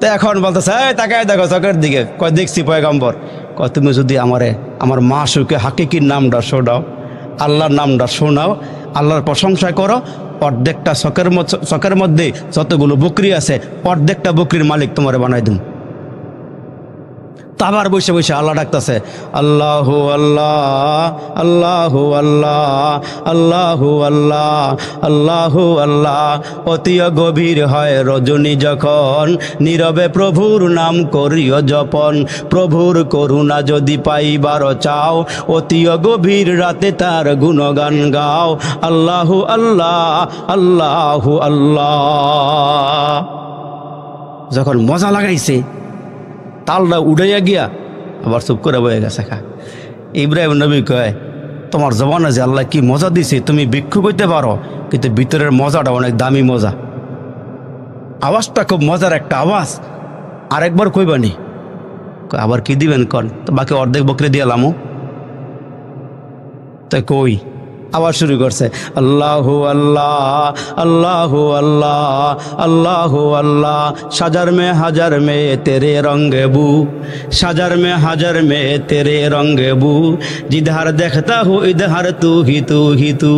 A: তো এখন বলতেছে তাকায় দেখো চোখের দিকে। কয় দেখছি পয়গম্বর। কয় তুমি যদি আমারে আমার মাসুকে হাকিকির নামটা শোনাও, আল্লাহর নামটা শোনাও, আল্লাহর প্রশংসা করো, অর্ধেকটা চকের মধ্যে যতগুলো বকরি আছে অর্ধেকটা বকরির মালিক তোমারে বানাই দিন। আবার বসে বসে আল্লাহ ডাকতেছে, আল্লাহ আল্লাহ আল্লাহ আল্লাহ আল্লাহ আল্লাহ আল্লাহ আল্লাহ। অতি গভীর হয় রজনী যখন, নীরবে প্রভুর নাম করিও জপন। প্রভুর করুণা যদি পাইবার চাও, অতি গভীর রাতে তার গুণগান গাও। আল্লাহ আল্লাহ আল্লাহ আল্লাহ। যখন মজা লাগাইছে, তালটা উড়াইয়া গিয়া আবার চুপ করে বয়ে গেছে। ইব্রাহিম নবী কয়, তোমার জবানে যে আল্লাহ কি মজা দিছে, তুমি ভিক্ষু করতে পারো, কিন্তু ভিতরের মজাটা অনেক দামি মজা। আওয়াজটা খুব মজার একটা আওয়াজ। আরেকবার কইবানি? আবার কি দিবেন কন? তো বাকি অর্ধেক বকরি দিয়ালামও। তাই কই আবার শুরু করছে, আল্লাহ আল্লাহ আল্লাহ আল্লাহ আল্লাহ আল্লাহ। সাজার মে হাজার মে তেরে রঙ্গে বু, সাজার মে হাজার মে তেরে রঙ্গে বু। জিধার দেখতা হু ইধার তু হি তু হি তু।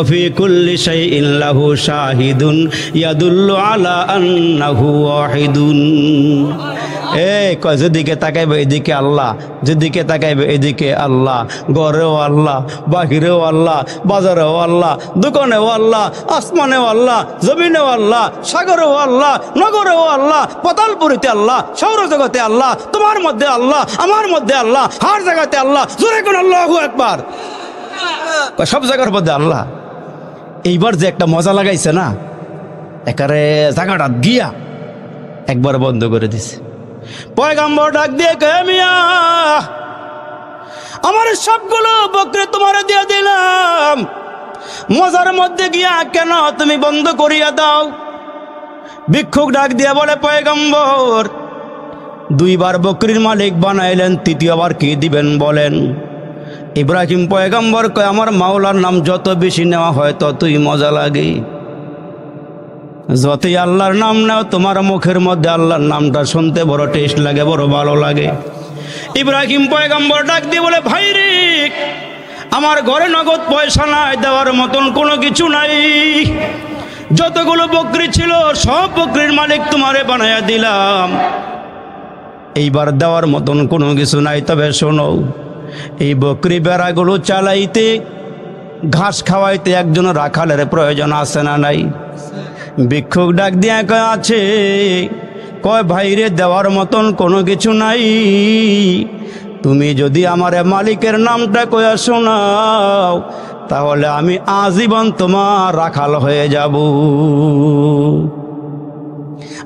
A: অফি কুল্লি শাইইন লাহু শাহিদুন ইয়াদুল্লু আলা আন্নাহু ওয়াহিদুন। কয় যেদিকে তাকাইবে এদিকে আল্লাহ, যেদিকে তাকাইবে এদিকে আল্লাহ। ঘরেও আল্লাহ, বাহিরেও আল্লাহ, বাজারেও আল্লাহ, দোকানেও আল্লাহ, আসমানেও আল্লাহ, জমিনেও আল্লাহ, সাগরেও আল্লাহ, নগরেও আল্লাহ, পাতালপুরিতে আল্লাহ, সৌরজগতে আল্লাহ, তোমার মধ্যে আল্লাহ, আমার মধ্যে আল্লাহ, হার জায়গাতে আল্লাহ। জোরে কোন আল্লাহু আকবার। সব জায়গার মধ্যে আল্লাহ। এইবার যে একটা মজা লাগাইছে না, একারে জায়গাটা গিয়া একবার বন্ধ করে দিছে। পয়গম্বর ডাক দিয়ে কয়, মিয়া আমার সবগুলো বকরি তোমারে দিয়ে দিলাম, মজার মধ্যে গিয়া কেন তুমি বন্ধ করিয়া দাও? ভিক্ষুক ডাক দিয়ে বলে, পয়গম্বর দুইবার বকরির মালিক বানাইলেন, তৃতীয়বার কি দিবেন বলেন? ইব্রাহিম পয়গম্বর কয়, আমার মাওলার নাম যত বেশি নেওয়া হয় ততই মজা লাগে। যতই আল্লাহর নাম নাও, তোমার মুখের মধ্যে আল্লাহর নামটা শুনতে বড় টেস্ট লাগে, বড় ভালো লাগে। ইব্রাহিম পয়গম্বর ডাক দিয়ে বলে, ভাই রে, আমার ঘরে নগদ পয়সা নাই, দেওয়ার মতন কোনো কিছু নাই। যতগুলো বকরি ছিল সব বকরির মালিক তোমারে বানাইয়া দিলাম, এইবার দেওয়ার মতন কোনো কিছু নাই। তবে শোনো, এই বকরি বেড়াগুলো চালাইতে, ঘাস খাওয়াইতে একজন রাখালের প্রয়োজন আছে না নাই? ভিক্ষুক ডাক দিয়া কয়, আছে। কয়, ভাইরে দেওয়ার মতন কোনো কিছু নাই। তুমি যদি আমার মালিকের নামটা কয়া শোনাও, তাহলে আমি আজীবন তোমার রাখাল হয়ে যাব।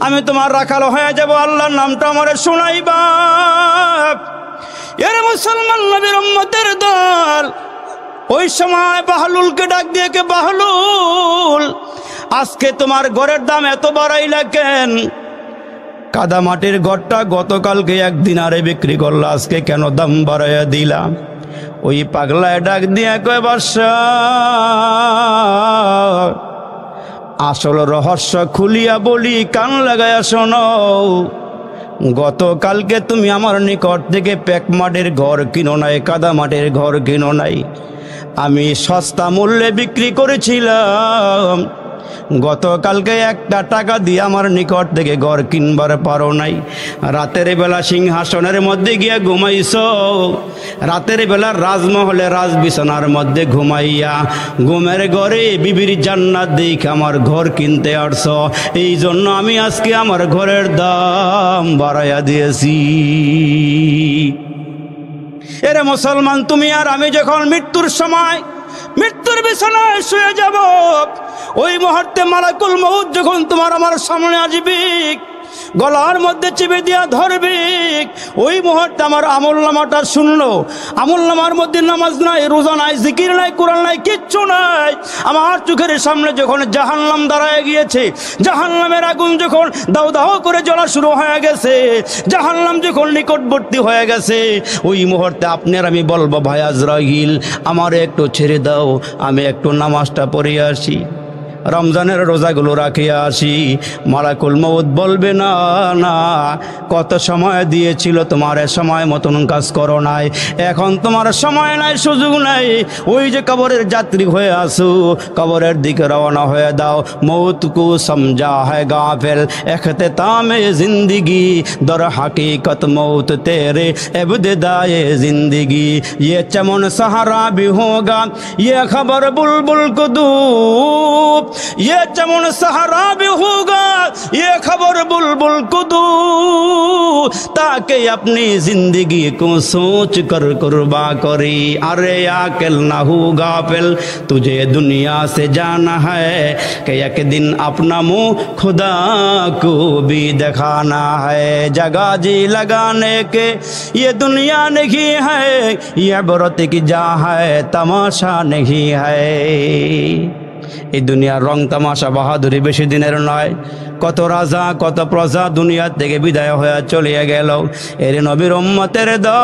A: আমি তোমার রাখাল হয়ে যাব, আল্লাহর নামটা আমারে শোনাইবা। এর মুসলমান নবীর উম্মতের দল, ওই সময় বাহলুলকে ডাক দিয়ে, কে বাহলুল, আজকে তোমার ঘরের দাম এত বাড়াইলা কেন? কাদা মাটির ঘরটা গতকালকে 1 দিনারে বিক্রি করলা, আজকে কেন দাম বাড়াইয়া দিলাম? ওই পাগলায় ডাক দিয়ে কয়, বাদশাহ, আসল রহস্য খুলিয়া বলি, কান লাগায়া শোনো। গতকালকে তুমি আমার নিকট থেকে পেক মাটির ঘর কিনো নাই, কাদা মাটির ঘর কিনো নাই, আমি সস্তা মূল্যে বিক্রি করেছিলাম। গতকালকে 1টা টাকা দিয়ে আমার নিকট থেকে ঘর কিনবার পারো নাই। রাতের বেলা সিংহাসনের মধ্যে গিয়া ঘুমাইছ, রাতের বেলা রাজমহলে রাজ বিছানার মধ্যে ঘুমাইয়া ঘুমের ঘরে বিবির জান্নাত দেখে আমার ঘর কিনতে আসছ। এই জন্য আমি আজকে আমার ঘরের দাম বাড়াইয়া দিয়েছি। এরে মুসলমান, তুমি আর আমি যখন মৃত্যুর সময় মৃত্যুর বিছানায় শুয়ে যাব, ওই মুহূর্তে মালাকুল মউত যখন তোমার আমার সামনে আসবে, গলার মধ্যে চেপে দিয়া ধরবে, ওই মুহূর্তে আমার আমলনামাটা শুনলো। আমলনামার মধ্যে নামাজ নাই, রোজা নাই, জিকির নাই, কোরআন নাই, কিচ্ছু নাই। আমার চোখের সামনে যখন জাহান্নাম দাঁড়ায় গিয়েছে, জাহান্নামের আগুন যখন দাও দাও করে জ্বলা শুরু হয়ে গেছে, জাহান্নাম যখন নিকটবর্তী হয়ে গেছে, ওই মুহূর্তে আপনার আমি বলবো, ভাই আজরাইল, আমারে একটু ছেড়ে দাও, আমি একটু নামাজটা পড়ে আসি, রমজানের রোজাগুলো রাখিয়া আসি। মালাকুল মউত বলবে, না না, কত সময় দিয়েছিল, তোমার সময় মতন কাজ করো নাই, এখন তোমার সময় নাই, সুযোগ নাই। ওই যে কবরের যাত্রী হয়ে আসো, কবরের দিকে রওনা হয়ে দাও। মৌত কো সমঝা হ্যায় গাফিল, এখতিতামে জিন্দগি, দর হकीकत मौत तेरे इब्तिदाए जिंदगी, ये चमन सहारा भी होगा, ये खबर बुलबुल को दूब, ये चमन सहारा भी होगा, ये खबर बुलबुल को दूब, ताकि अपनी जिंदगी को सोच कर कुर्बा करी। अरे आकिल ना हो गाफिल, तुझे दुनिया से जाना है कि एक दिन अपना मुंह खुदा को भी दिखाना है। जगह जी लगाने के ये दुनिया नहीं है, ये इबरत की जा है, तमाशा नहीं है। এই দুনিয়ার রং তামাশা বাহাদুরি বেশি দিনের নয়। কত রাজা কত প্রজা দুনিয়া থেকে বিদায় হয়ে চলে গেল। এর নবীর উম্মতের দল,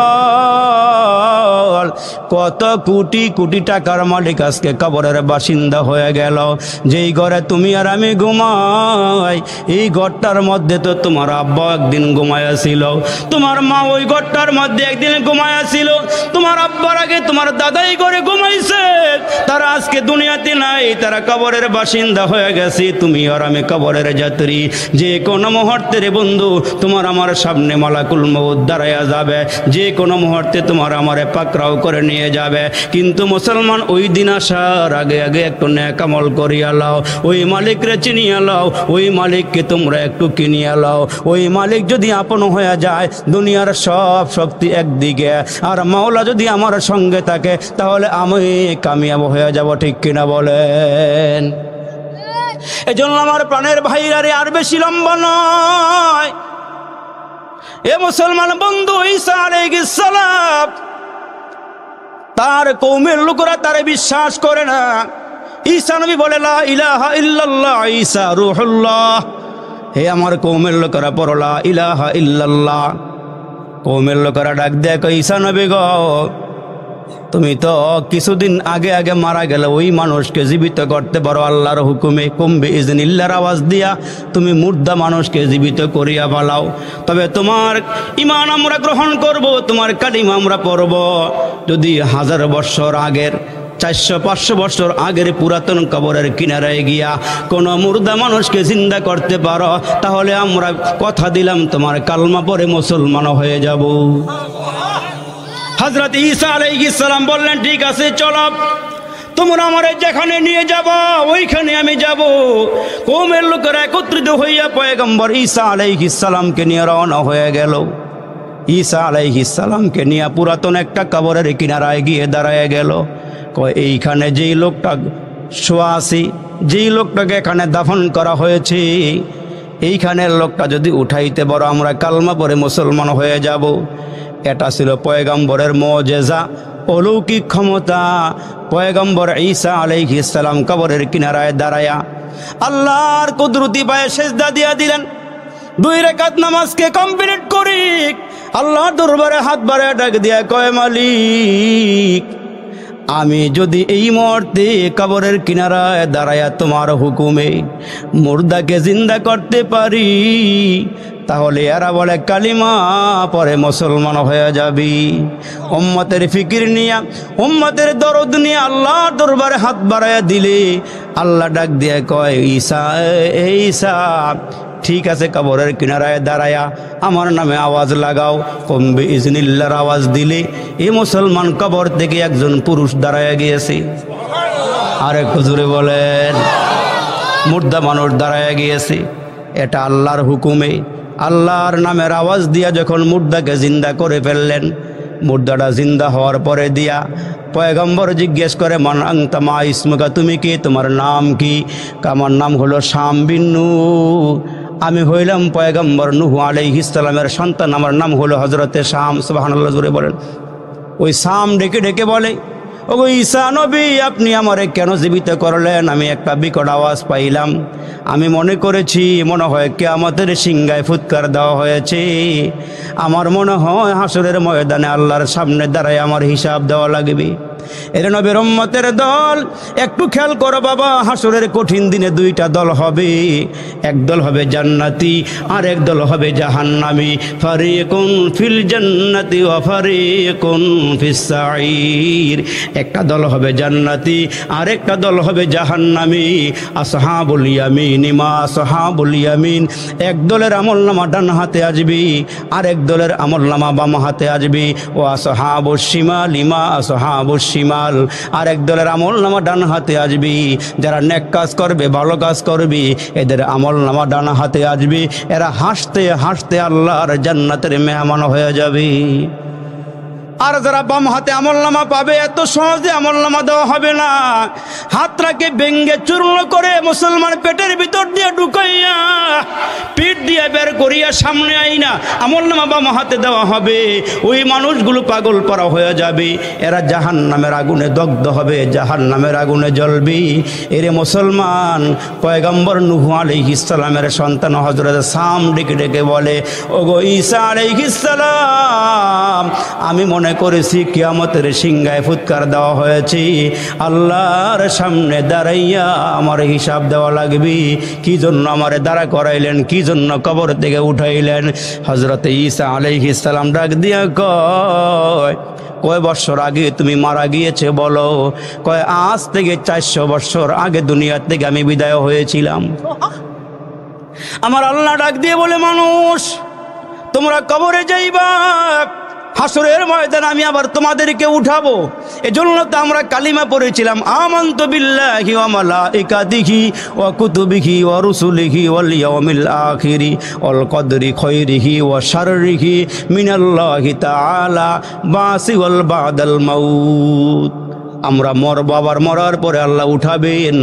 A: কত কোটি কোটি টাকার মালিক আজকে কবরের বাসিন্দা হয়ে গেল। যেই ঘরে তুমি আর আমি ঘুমাই, এই ঘরটার মধ্যে তো তোমার আব্বা একদিন ঘুমাইয়াছিল, তোমার মা ওই ঘরটার মধ্যে একদিন ঘুমাইয়াছিল, তোমার আব্বার আগে তোমার দাদাই ঘরে ঘুমাইছে। তারা আজকে দুনিয়াতে নাই, তারা কবরের বাসিন্দা হয়ে গেছে। তুমি আর আমি কবরের যাত্রী। যে কোনো মুহূর্তে রে বন্ধু, তোমার আমার সামনে মালাকুল মউত দাঁড়ায়া যাবে, যে কোনো মুহূর্তে তোমার আমারে পাকড়াও করে নিয়ে যাবে। কিন্তু মুসলমান, ওই দিন আসার আগে আগে একটু নেক আমল করিয়া লাও, ওই মালিকরে চিনিয়া লাও, ওই মালিককে তোমরা একটু কিনিয়া লাও। ওই মালিক যদি আপন হয়ে যায়, দুনিয়ার সব শক্তি একদিকে, আর মাওলা যদি আমার সঙ্গে থাকে, তাহলে আমি কামিয়াব হয়ে যাব। ঠিক কিনা বলেন? এজন্য আমার প্রাণের ভাইরা রে, আর বেশি লম্বা নয়। এ মুসলমান বন্ধু, ঈসা আলাইহিস সালাম, তার কওমের লোকেরা তারে বিশ্বাস করে না। ঈসা নবী বলে, লা ইলাহা ইল্লাল্লাহ ঈসা রূহুল্লাহ। হে আমার কওমের লোকেরা, পড়ো লা ইলাহা ইল্লাল্লাহ। কওমের লোকেরা ডাক দেয়, ঈসা নবী গো, তুমি তো কিছুদিন আগে আগে মারা গেলে, ওই মানুষকে জীবিত করতে পারো আল্লাহর হুকুমে, কুম্বি ইজনিল্লাহর আওয়াজ দিয়া তুমি মুর্দা মানুষকে জীবিত করিয়া পালাও। তবে তোমার ঈমান আমরা গ্রহণ করব, তোমার কালিমা আমরা পড়ব। যদি 1000 বছর আগের, 400-500 বছর আগের পুরাতন কবরের কিনারায় গিয়া কোনো মুর্দা মানুষকে জিন্দা করতে পারো, তাহলে আমরা কথা দিলাম তোমার কালমা পড়ে মুসলমান হয়ে যাব। হযরত ঈসা আলাইহিস সালাম বললেন, ঠিক আছে চলো, তোমরা আমারে যেখানে নিয়ে যাব ওইখানে আমি যাব। কওমের লোকেরা একত্রিত হইয়া পয়গম্বর ঈসা আলাইহিস সালামকে নিয়ে রওনা হয়ে গেল। ঈসা আলাইহিস সালামকে নিয়ে পুরাতন একটা কবরের কিনারায় গিয়ে দাঁড়ায় গেল। এইখানে যেই লোকটা শোয়া আছে, যেই লোকটাকে এখানে দাফন করা হয়েছে, এইখানের লোকটা যদি উঠাইতে পারো, আমরা কালমা পড়ে মুসলমান হয়ে যাব। এটা ছিল পয়গম্বরের মুজিজা, অলৌকিক ক্ষমতা। পয়গম্বর ঈসা আলাইহিস সালাম কবরের কিনারায় দাঁড়ায়া আল্লাহর কুদরতি পায়ে সেজদা দিয়া দিলেন। 2 রাকাত নামাজকে কমপ্লিট করি আল্লাহর দরবারে হাত বাড়ায় ডাক দিয়া কয়, মালিক, আমি যদি এই মুহূর্তে কবরের কিনারায় দাঁড়ায়া তোমার হুকুমে মুর্দাকে জিন্দা করতে পারি, তাহলে এরা বলে কালিমা পরে মুসলমান হয়ে যাবি। উম্মতের ফিকির নিয়া, উম্মতের দরদ নিয়ে আল্লাহর দরবারে হাত বাড়ায়া দিলে আল্লাহ ডাক দিয়ে কয়, ঈসা, ঈসা, ঠিক আছে, কবরের কিনারায় দাঁড়ায়া আমার নামে আওয়াজ লাগাও। কমবে ইজনিল্লাহর আওয়াজ দিলে এই মুসলমান কবর থেকে একজন পুরুষ দাঁড়ায়া গিয়েছে। আরে হুজুরে বলেন, মুর্দা মানুষ দাঁড়ায়া গিয়েছে। এটা আল্লাহর হুকুমে, আল্লাহর নামের আওয়াজ দিয়া যখন মুর্দাকে জিন্দা করে ফেললেন, মুর্দাটা জিন্দা হওয়ার পরে দিয়া পয়গম্বর জিজ্ঞেস করে, মান আনতা মা ইসমুকা, তুমি কি, তোমার নাম কি? আমার নাম হলো শাম বিন নূহ, আমি হইলাম পয়গম্বর নূহ আলাইহিস সালামের সন্তান, আমার নাম হলো হযরতে শাম। সুবহানাল্লাহ জোরে বলেন। ওই শাম ডেকে ডেকে বলে, ওগো ঈসা নবী, আপনি আমারে কেন জীবিত করলেন? আমি একটা বিকট আওয়াজ পাইলাম, আমি মনে করেছি মনে হয় কিয়ামতের সিংহায় ফুৎকার দেওয়া হয়েছে। আমার মনে হয় হাসরের ময়দানে আল্লাহর সামনে দাঁড়ায় আমার হিসাব দেওয়া লাগবে। এর নবীর উম্মতের দল, একটু খেয়াল করো বাবা, হাসরের কঠিন দিনে 2টা দল হবে। এক দল হবে জান্নাতি, আর এক দল হবে জাহান্নামী। ফারিকুন ফিল জান্নাতি ওয়া ফারিকুন ফিস সাঈর। একটা দল হবে জান্নাতি, আর একটা দল হবে জাহান্নামী। আসহাবুল ইয়ামিন মা আসহাবুল ইয়ামিন। এক দলের আমলনামা ডান হাতে আসবে, আর এক দলের আমলনামা বাম হাতে আসবে। ও আসহাবুশ শিমাল মা আসহাবুশ শিমাল। আর এক দলের আমলনামা ডান হাতে আসবে। যারা নেক কাজ করবে, ভালো কাজ করবে, এদের আমলনামা ডান হাতে আসবে। এরা হাসতে হাসতে আল্লাহর জান্নাতের মেহমান হয়ে যাবে। আর যারা বাম হাতে আমলনামা পাবে, এত সহজে আমলনামা দেওয়া হবে না। হাতটাকে ভেঙ্গে চূর্ণ করে মুসলমান পেটের ভিতর দিয়ে ঢুকাইয়া পিঠ দিয়ে বের করিয়া সামনে আইনা আমলনামা বাম হাতে দেওয়া হবে। ওই মানুষগুলো পাগল পারা হয়ে যাবে। এরা জাহান্নামের আগুনে দগ্ধ হবে, জাহান্নামের আগুনে জ্বলবে। এরে মুসলমান, পয়গম্বর নূহ আলাইহিস সালামের সন্তান হযরত শাম ডেকে ডেকে বলে, ওগো ঈসা আলাইহিস সালাম, আমি মনে করেছি কিয়ামতের সিংহায় ফুৎকার দেওয়া হয়েছে, আল্লাহর সামনে দাঁড়াইয়া আমার হিসাব দেওয়া লাগবে। কি জন্য আমারে দাঁড়া করাইলেন? কি জন্য কবর থেকে উঠাইলেন? হযরত ঈসা আলাইহিস সালাম ডাক দিয়া কয় বছর আগে তুমি মারা গিয়েছে বলো? কয় আজ থেকে 400 বছর আগে দুনিয়া থেকে আমি বিদায় হয়েছিলাম। আমার আল্লাহ ডাক দিয়ে বলে, মানুষ তোমরা কবরে যাইবা, হাসরের ময়দানে আমি আবার তোমাদেরকে উঠাবো। এজন্য তো আমরা কালিমা পড়েছিলাম, আমানতু বিল্লাহি ওয়া মালাইকাতিহি ওয়া কুতুবিহি ওয়া রুসুলিহি ওয়াল ইয়াউমিল আখিরি ওয়াল কদরি খায়রিহি ওয়া শাররিহি মিনাল্লাহি তাআলা বাসি ওয়াল বাদাল মাউত। আমরা মরব, আবার মরার পরে আল্লাহ উঠাবেন।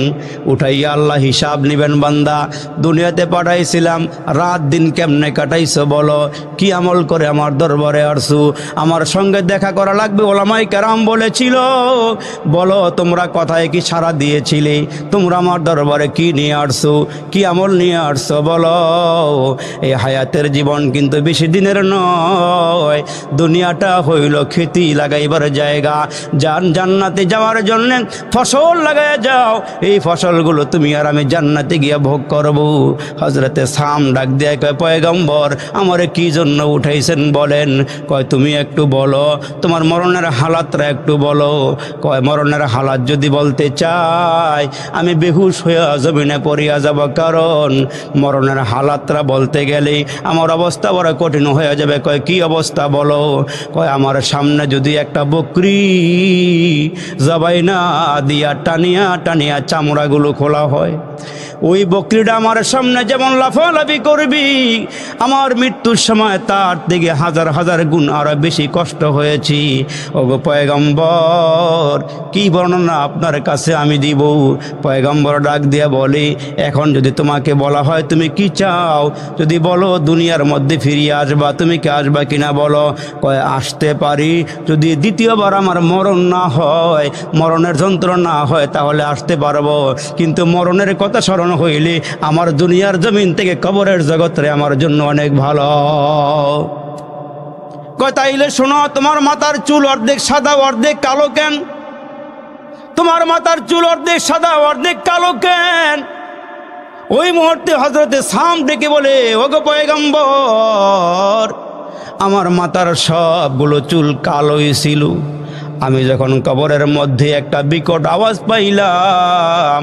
A: উঠাইয়া আল্লাহ হিসাব নেবেন। বান্দা, দুনিয়াতে পাঠাইছিলাম, রাত দিন কেমনে কাটাইছো বলো? কি আমল করে আমার দরবারে আসছো? আমার সঙ্গে দেখা করা লাগবে। ওলামায়ে কেরাম বলেছিল, বলো তোমরা কথায় কি সাড়া দিয়েছিলে? তোমরা আমার দরবারে কি নিয়ে আসছো? কি আমল নিয়ে আসছো বলো? এই হায়াতের জীবন কিন্তু বেশি দিনের নয়। দুনিয়াটা হইল খেতি লাগাইবার জায়গা। জান্নাতে যাওয়ার জন্য ফসল লাগায় যাও, এই ফসলগুলো তুমি আর আমি জান্নাতে গিয়ে ভোগ করব। হযরতে শাম ডাক দিয়ে কয়, পয়গম্বর আমারে কি জন্য উঠাইছেন বলেন? কয় তুমি একটু বলো, তোমার মরণের হালাতটা একটু বলো। কয় মরণের হালাত যদি বলতে চাই আমি বেহুশ হয়ে জমিনে পড়িয়া যাব, কারণ মরণের হালাতটা বলতে গেলেই আমার অবস্থা বড় কঠিন হয়ে যাবে। কয় কি অবস্থা বলো? কয় আমার সামনে যদি একটা বকরি জবাই না দিয়া টানিয়া টানিয়া চামড়াগুলো খোলা হয়, ওই বকরিটা আমার সামনে যেমন লাফালাফি করবি, আমার মৃত্যুর সময় তার থেকে হাজার হাজার গুণ আরো বেশি কষ্ট হয়েছি। ওগো পয়গম্বর, কি বর্ণনা আপনার কাছে আমি দিব? পয়গম্বর ডাক দিয়ে বলে, এখন যদি তোমাকে বলা হয় তুমি কি চাও, যদি বলো দুনিয়ার মধ্যে ফিরিয়ে আসবা, তুমি কি আসবা কিনা বলো? কয় আসতে পারি, যদি দ্বিতীয়বার আমার মরণ না হয়, মরণের যন্ত্রণা না হয়, তাহলে আসতে পারবো। কিন্তু মরণের কথা স্মরণ হইলে আমার দুনিয়ার জমিন থেকে কবরের জগৎরে আমার জন্য অনেক ভালো। কয় তাইলে শোনো, তোমার মাথার চুল অর্ধেক সাদা অর্ধেক কালো কেন? তোমার মাথার চুল অর্ধেক সাদা অর্ধেক কালো কেন? ওই মুহূর্তে হযরতে সাম ডেকে বলে, ওগো পয়গম্বর, আমার মাথার সবগুলো চুল কালোই ছিল। আমি যখন কবরের মধ্যে একটা বিকট আওয়াজ পাইলাম,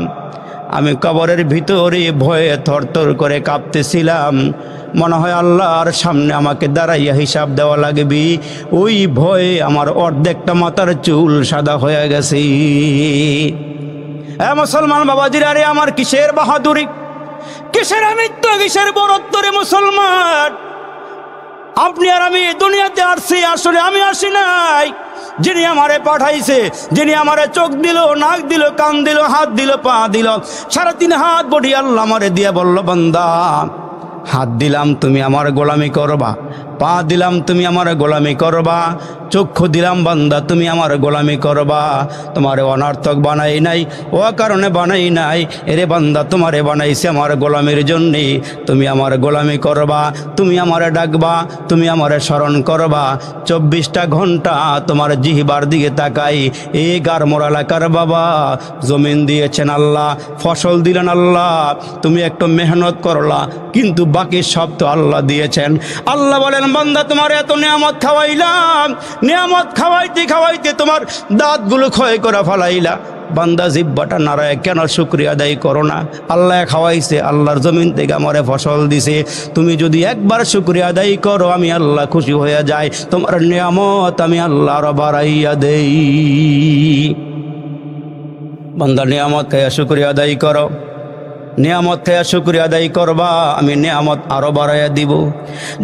A: আমি কবরের ভিতরে ভয়ে থরথর করে কাঁপতেছিলাম। মনে হয় আল্লাহর সামনে আমাকে দাঁড়াইয়া হিসাব দেওয়া লাগবে। ওই ভয়ে আমার অর্ধেকটা মাথার চুল সাদা হয়ে গেছে। মুসলমান বাবাজিরা, রে আমার কিসের বাহাদুরি, কিসের আমিত্ব, কিসের বরত্ব রে মুসলমান! আপনি আর আমি দুনিয়াতে আসছি, আসলে আমি আসি নাই। যিনি আমারে পাঠাইছে, যিনি আমারে চোখ দিল, নাক দিল, কান দিল, হাত দিল, পা দিল, 3.5 হাত বডি আল্লাহ আমারে দিয়ে বলল, বান্দা, হাত দিলাম তুমি আমার গোলামি করবা, পা দিলাম তুমি আমার গোলামি করবা, চক্ষু দিলাম বান্দা তুমি আমার গোলামি করবা। তোমারে অনার্থক বানাই নাই, ও কারণে বানাই নাই। এরে বান্দা, তোমারে বানাইছে আমার গোলামির জন্যে। তুমি আমার গোলামি করবা, তুমি আমারে ডাকবা, তুমি আমারে স্মরণ করবা। 24টা ঘন্টা তোমার জিহবার দিকে তাকাই। এই গারমোর এলাকার বাবা, জমিন দিয়েছেন আল্লাহ, ফসল দিলেন আল্লাহ, তুমি একটু মেহনত করলা, কিন্তু বাকি সব তো আল্লাহ দিয়েছেন। আল্লাহ বলেন, বান্দা, তোমার এত নিয়ামত খাওয়াইলাম, নিয়ামত খাওয়াইতে খাওয়াইতে তোমার দাঁতগুলো ক্ষয় করে ফেলাইলা। বান্দা, জিহ্বাটা নাড়ায় কেন শুকরিয়া আদায় করো না? আল্লাহ খাওয়াইছে, আল্লাহর জমিন থেকে আমারে ফসল দিছে। তুমি যদি একবার শুকরিয়া আদায় করো, আমি আল্লাহ খুশি হয়ে যাই। তোমার নিয়ামত আমি আল্লাহ আরো বাড়াইয়া দেই। বান্দা, নিয়ামত খাইয়া শুকরিয়া আদায় করো, নিয়ামত খাইয়া শুকরিয়া আদায় করবা, আমি নিয়ামত আরো বাড়াইয়া দিব।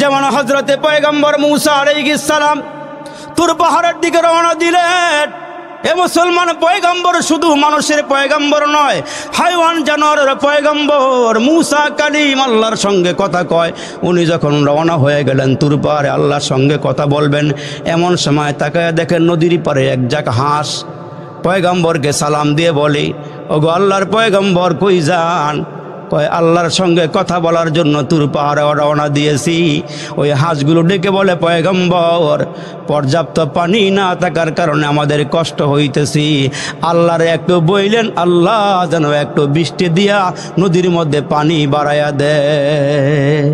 A: যেমন হযরতে পয়গম্বর মূসা আলাইহিস সালাম তুর পাহাড়ের দিকে রওনা দিলেন। এ মুসলমান, পয়গম্বর শুধু মানুষের পয়গম্বর নয়, হাইওয়ান জানোয়ারের পয়গম্বর। মূসা কালিম আল্লাহর সঙ্গে কথা কয়। উনি যখন রওনা হয়ে গেলেন তুর পাহাড়ে আল্লাহর সঙ্গে কথা বলবেন, এমন সময় তাকায় দেখেন নদীর পারে এক জাক হাঁস পয়গম্বরকে সালাম দিয়ে বলে, ওগো আল্লাহর পয়গম্বর, কই যান? কয়, আল্লাহর সঙ্গে কথা বলার জন্য তুর পাহাড়ে রওনা দিয়েছি। ওই হাঁসগুলো ডেকে বলে, পয়গম্বর, পর্যাপ্ত পানি না থাকার কারণে আমাদের কষ্ট হইতেছি। আল্লাহরে একটু বইলেন, আল্লাহ যেন একটু বৃষ্টি দিয়া নদীর মধ্যে পানি বাড়াইয়া দেয়।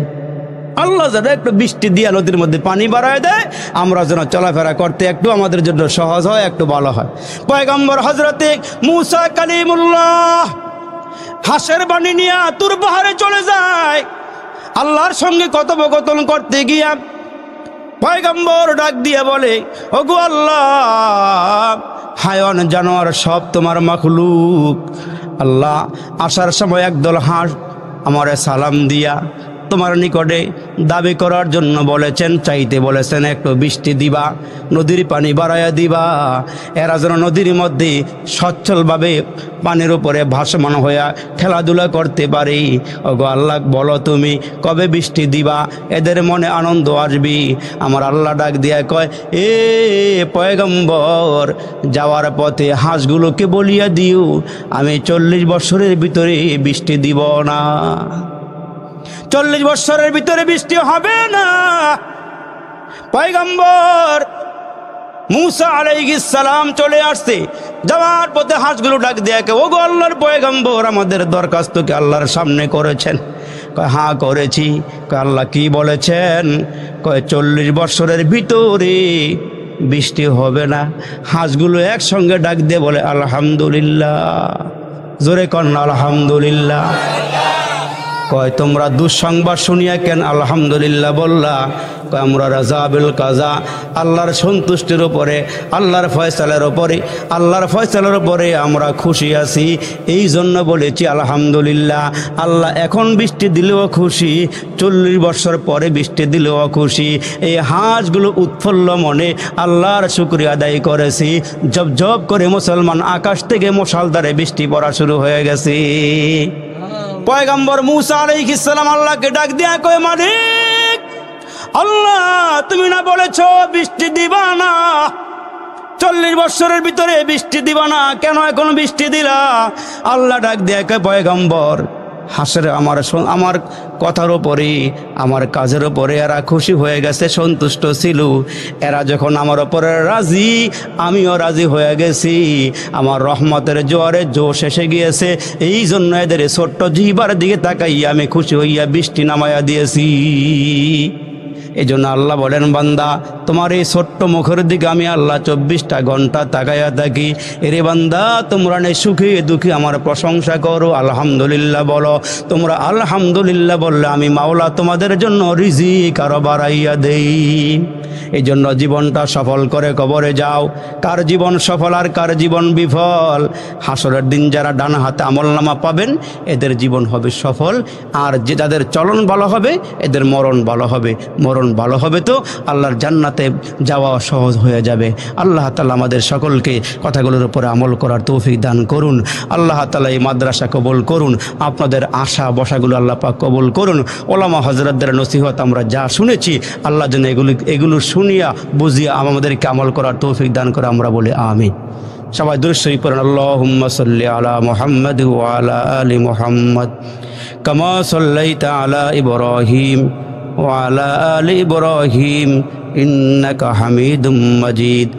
A: আল্লাহ যেন একটু বৃষ্টি দিয়া নদীর মধ্যে পানি বাড়ায় দেয়, আমরা যেন চলাফেরা করতে একটু আমাদের জন্য সহজ হয়, একটু ভালো হয়। পয়গম্বর হযরতে মূসা কালিমুল্লাহ হাঁসের বাণী নিয়ে তুর পাহাড়ে চলে যায়। আল্লাহর সঙ্গে কথোপকথন করতে গিয়া পয়গম্বর ডাক দিয়ে বলে, ওগো আল্লাহ, হায়াওয়ান জানোয়ার সব তোমার মাখলুক। আল্লাহ, আসার সময় একদল হাঁস আমারে সালাম দিয়া তোমার নিকটে দাবি করার জন্য বলেছেন, চাইতে বলেছেন একটু বৃষ্টি দিবা, নদীর পানি বাড়াইয়া দিবা, এরা যেন নদীর মধ্যে সচ্ছলভাবে পানির উপরে ভাসমান হইয়া খেলাধুলা করতে পারি। ওগো আল্লাহ, বলো তুমি কবে বৃষ্টি দিবা, এদের মনে আনন্দ আসবি। আমার আল্লাহ ডাক দিয়া কয়, এ পয়গম্বর, যাওয়ার পথে হাঁসগুলোকে বলিয়া দিও আমি 40 বছরের ভিতরে বৃষ্টি দিব না। 40 বছরের ভিতরে বৃষ্টি হবে না। পয়গম্বর মূসা আলাইহিস সালাম চলে আসছে। যাওয়ার পথে হাঁসগুলো ডাক দিয়ে, ওগো আল্লাহর পয়গম্বর, আমাদের দরখাস্তকে আল্লাহর সামনে করেছেন? কয়, হ্যাঁ করেছি। কয়, আল্লাহ কি বলেছেন? কয়, 40 বছরের ভিতরে বৃষ্টি হবে না। হাঁসগুলো একসঙ্গে ডাক দিয়ে বলে, আলহামদুলিল্লাহ। জোরে কন্যা আলহামদুলিল্লাহ। কয় তোমরা দুঃসংবাদ শুনিয়া কেন আলহামদুলিল্লাহ বললা? কয় আমরা রাজা বিল কাজা, আল্লাহর সন্তুষ্টির উপরে, আল্লাহর ফয়সালার উপরে, আল্লাহর ফয়সালার উপরে আমরা খুশি আছি, এই জন্য বলেছি আলহামদুলিল্লাহ। আল্লাহ এখন বৃষ্টি দিলেও খুশি, 40 বছর পরে বৃষ্টি দিলেও খুশি। এই হাঁসগুলো উৎফুল্ল মনে আল্লাহর শুকরিয়া আদায় করেছি। জব জব করে মুসলমান আকাশ থেকে মশালধারে বৃষ্টি পড়া শুরু হয়ে গেছে। পয়গম্বর মূসা আলাইহিস সালাম আল্লাহকে ডাক দিয়া কয়, মালিক আল্লাহ, তুমি না বলেছো বৃষ্টি দিবা না, 40 বছরের ভিতরে বৃষ্টি দিবা না, কেন এখন বৃষ্টি দিলা? আল্লাহ ডাক দিয়া কয়, পয়গম্বর হাসরে আমার কথার উপরে, আমার কাজের উপরে এরা খুশি হয়ে গেছে, সন্তুষ্ট ছিল। এরা যখন আমার উপরে রাজি, আমিও রাজি হয়ে গেছি। আমার রহমতের জোয়ারে জোশ এসে গিয়েছে, এই জন্য এদের ছোট্ট জিহ্বার দিকে তাকাইয়া আমি খুশি হইয়া বৃষ্টি নামাইয়া দিয়েছি। এই জন্য আল্লাহ বলেন, বান্দা তোমার এই ছোট্ট মুখের দিকে আমি আল্লাহ 24টা ঘন্টা তাকাইয়া থাকি। এরে বান্দা, তোমরা নেই সুখে দুঃখে আমার প্রশংসা করো, আলহামদুলিল্লাহ বলো। তোমরা আলহামদুলিল্লাহ বললে আমি মাওলা তোমাদের জন্য রিজিক আরো বাড়াইয়া দেই। এই জন্য জীবনটা সফল করে কবরে যাও। কার জীবন সফল আর কার জীবন বিফল? হাসরের দিন যারা ডান হাতে আমলনামা পাবেন এদের জীবন হবে সফল, আর যে যাদের চলন ভালো হবে এদের মরণ ভালো হবে। মরণ ভালো হবে তো আল্লাহর জান্নাতে যাওয়া সহজ হয়ে যাবে। আল্লাহ তাআলা আমাদের সকলকে কথাগুলোর উপরে আমল করার তৌফিক দান করুন। আল্লাহ তাআলা এই মাদ্রাসা কবুল করুন। আপনাদের আশা বসাগুলো আল্লাহ পাক কবুল করুন। ওলামা হযরতদের নসিহত আমরা যা শুনেছি, আল্লাহ যেন এগুলো শুনিয়া বুঝিয়া আমাদেরকে আমল করার তৌফিক দান করে, আমরা বলি আমিন। সবাই দুরূদ শরীফ পড়েন। আল্লাহুম্মা সাল্লি আলা মুহাম্মাদ ওয়া আলা আলি মুহাম্মাদ কামা সাল্লাইতা আলা ইব্রাহিম ওয়া আলা আলি ইব্রাহিম ইন্নাকা হামিদুম মাজিদ।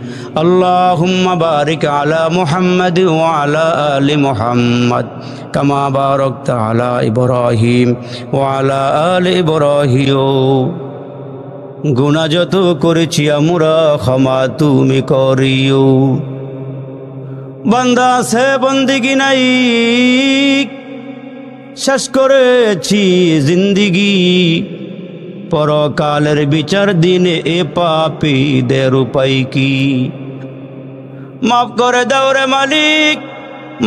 A: আল্লাহুম্মা বারিক আলা মুহাম্মাদ ওয়া আলা আলি মুহাম্মাদ কামা বারাকতা আলা ইব্রাহিম ওয়া আলা আলি ইব্রাহিম। গুনাহ যত করেছি আমরা ক্ষমা তুমি করিও। বান্দা সে বন্দিগি নাই, শেষ করেছি জিন্দিগি, পরকালের বিচার দিনে এ পাপীদের উপায় কি? মাফ করে দাও রে মালিক,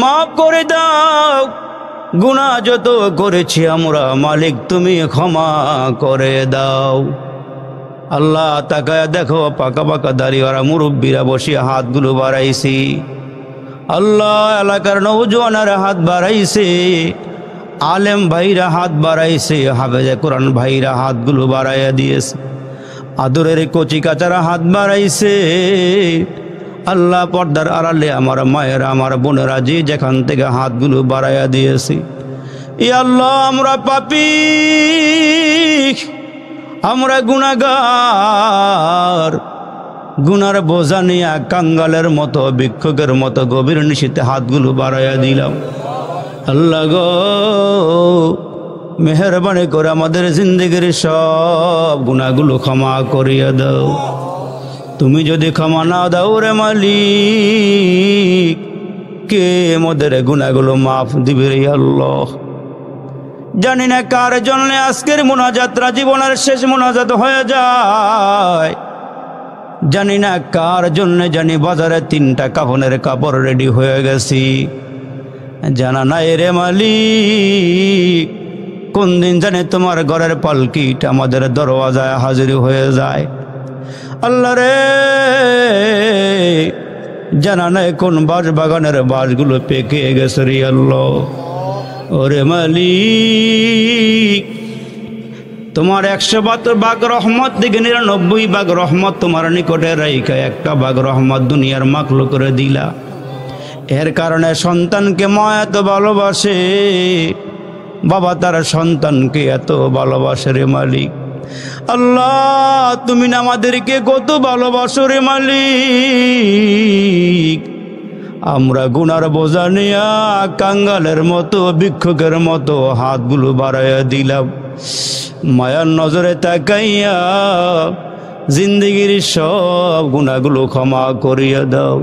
A: মাফ করে দাও। গুনাহ যত করেছি আমরা মালিক তুমি ক্ষমা করে দাও। আল্লাহ তাকায়া দেখো, পাকা পাকা দাড়িওয়ালা মুরব্বীরা বসিয়া হাতগুলো বাড়াইছি। আল্লাহ এলাকার নওজওয়ানেরা হাত বাড়াইছে, আলেম ভাইরা হাত বাড়াইছে, হাফেজে কোরআন ভাইরা হাতগুলো বাড়াইয়া দিয়েছে, আদরের কচি কাচারা হাত বাড়াইছে। আল্লাহ পর্দার আড়ালে আমার মায়েরা আমার বোনেরা যে যেখান থেকে হাতগুলো বাড়াইয়া দিয়েছে, ই আল্লাহ আমরা পাপী, আমরা গুনাহগার। গুনার বোঝা নিয়ে কাঙ্গালের মতো ভিক্ষুকের মতো গভীর নিশীথে হাতগুলো বাড়াইয়া দিলাম। আল্লাহ গো, মেহেরবানি করে আমাদের জিন্দেগির সব গুনাহগুলো ক্ষমা করিয়া দাও। তুমি যদি ক্ষমা না দাও রে মালিক, কে মোদের গুনাহগুলো মাফ দিবে রে আল্লাহ? জানি না কার জন্য আজকের মোনাজাতরা জীবনের শেষ মোনাজাত হয়ে যায়, জানি না কার জন্য, জানি বাজারে 3টা কাফনের কাপড় রেডি হয়ে গেছি, জানা নাই রে মালিক কোন দিন জানে তোমার ঘরের পালকিটা আমাদের দরওয়াজায় হাজির হয়ে যায়। আল্লাহ রে, জানা নাই কোন বাঁশ বাগানের বাঁশগুলো পেকে গেছে রে আল্লাহ। ওরে মালিক, তোমার 172 ভাগ রহমত দিকে 99 ভাগ রহমত তোমার নিকটে রাইখা 1টা ভাগ রহমত দুনিয়ার মাখলুক করে দিলা। এর কারণে সন্তানকে মা এত ভালোবাসে, বাবা তার সন্তানকে এত ভালোবাসে রে মালিক। আল্লাহ তুমি না আমাদেরকে কত ভালোবাসো রে মালিক। আমরা গুনার বোঝা নিয়া কাঙ্গালের মতো ভিক্ষুকের মতো হাতগুলো বাড়াইয়া দিলাম। মায়ার নজরে তাকাইয়া জিন্দেগির সব গুনাহগুলো ক্ষমা করিয়া দাও।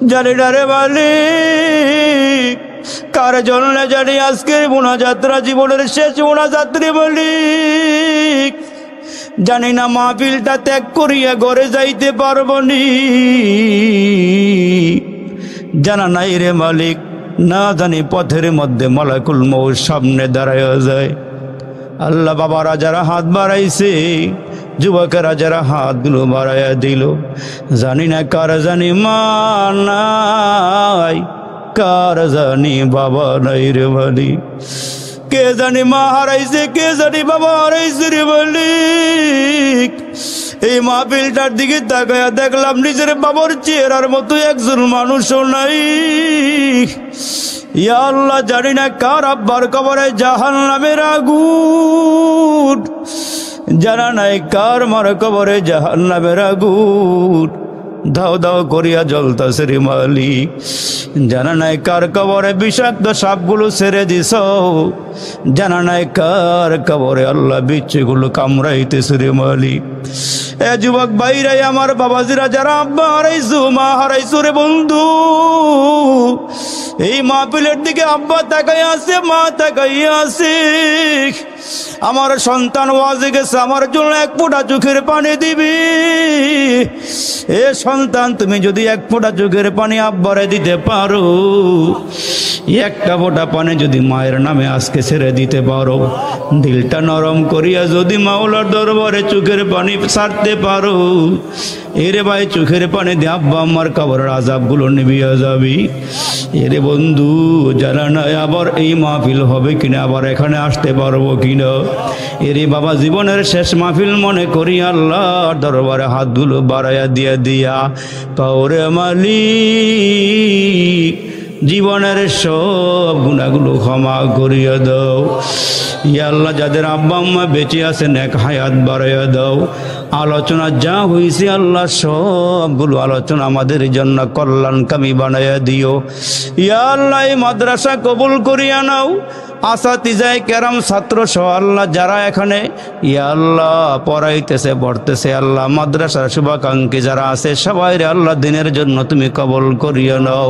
A: জানি না রে মালিক কার জন্য জানি আজকের মোনাজাতরা জীবনের শেষ মোনাজাত রে মালিক। জানি না মাহফিলটা ত্যাগ করিয়া ঘরে যাইতে পারবো নি, জানা নাই রে মালিক। না জানি পথের মধ্যে মালাকুল মউত সামনে দাঁড়ায় যায়। আল্লাহ বাবারা যারা হাত বাড়াইছে, যুবকেরা যারা হাতগুলো বাড়াইয়া দিল, জানি না কার জানি মা নাই, কার জানি বাবা নাই রে মালিক। কে জানি মা হারাইছে, কে জানি বাবা হারাইছে রে মালিক। এই মাহফিলটার দিকে তাকায়া দেখলাম নিজের বাবার চেহারার মতো একজন মানুষও নাই। ইয়া আল্লাহ, জানি না কার আব্বার কবরে জাহান্নামের আগুন, জানা নাই কার মার কবরে জাহান্নামের আগুন দাও দাও করিয়া জ্বলতাছে রে মালিক। জানা নাই কার কবরে বিষাক্ত সাপগুলো ছেড়ে দিছ, জানা নাই কার কবরে আল্লাহ বিচ্ছুগুলো কামড়াইতেছে রে মালিক। এ যুবক ভাইরাই, আমার বাবাজিরা যারা আব্বা হারাইছো, মা হারাইছো রে বন্ধু, এই মাহফিলের দিকে আব্বা তাকাই আছে, মা তাকাই আছে। আমার সন্তান ওয়াজে গেছে, আমার জন্য এক ফোঁটা চোখের পানি দিবি। এ সন্তান, তুমি যদি এক ফোঁটা চোখের পানি আব্বারে দিতে পারো, একটা ফোঁটা পানি যদি মায়ের নামে আজকে ছেড়ে দিতে পারো, দিলটা নরম করিয়া যদি মাওলার দরবারে চোখের পানি ছাড়তে পারো, এরে ভাই চোখের পানি দিয়ে আব্বা আমার কবরের আযাবগুলো নিভিয়া যাবি। এরে বন্ধু, জানা নাই আবার এই মাহফিল হবে কিনা, আবার এখানে আসতে পারবো কিনা। এরে বাবা, জীবনের শেষ মাহফিল মনে করি আল্লাহর দরবারে হাতগুলো বাড়াইয়া দিয়া পাওরে মালিক, জীবনের সব গুনাহগুলো ক্ষমা করিয়া দাও। ইয়া আল্লাহ, যাদের আব্বা আম্মা বেঁচে আছেন এক হায়াত বাড়াইয়া দাও। আলোচনা যা হয়েছে আল্লাহ সবগুলো আলোচনা আমাদের জন্য কল্যাণকামী বানাইয়া দিও। ইয়া আল্লাহ, এই মাদ্রাসা কবুল করিয়া নাও। আসাতিজায়ে কেরাম ছাত্র সহ আল্লাহ যারা এখানে ইয়া আল্লাহ পড়াইতেছে পড়তেছে, আল্লাহ মাদ্রাসার শুভাকাঙ্ক্ষী যারা আছে সবাই আল্লাহ দিনের জন্য তুমি কবুল করিয়া নাও।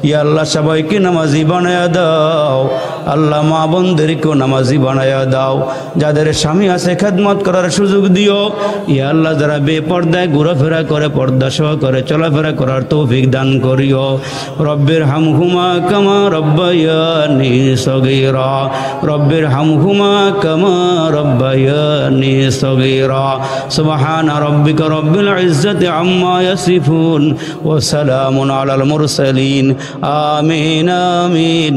A: ইয়া আল্লাহ, সবাইকে নামাজি বানায়া দাও। আল্লাহ মা বোনদেরকেও নামাজি বানায়া দাও। যাদের স্বামী আছে খেদমত করার সুযোগ দিও। ইয়া আল্লাহ, যারা বেপর্দায় ঘোরাফেরা করে পর্দা সহ করে চলাফেরা করার তৌফিক দান করিও। রব্বির হামহুমা কামা রব্বায়ানি সগীরা, রব্বির হামহুমা কামা রব্বায়ানি সগীরা। সুবহান রাব্বিকা রব্বিল ইজ্জাতি আম্মা ইয়াসিফুন ওয়া সালামুন আলাল মুরসালিন। আমিন আমিন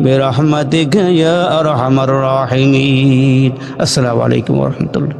A: বিরহমাতিকা ইয়া আরহামার রাহিমিন। আসসালামু আলাইকুম ওয়া রাহমাতুল্লাহ।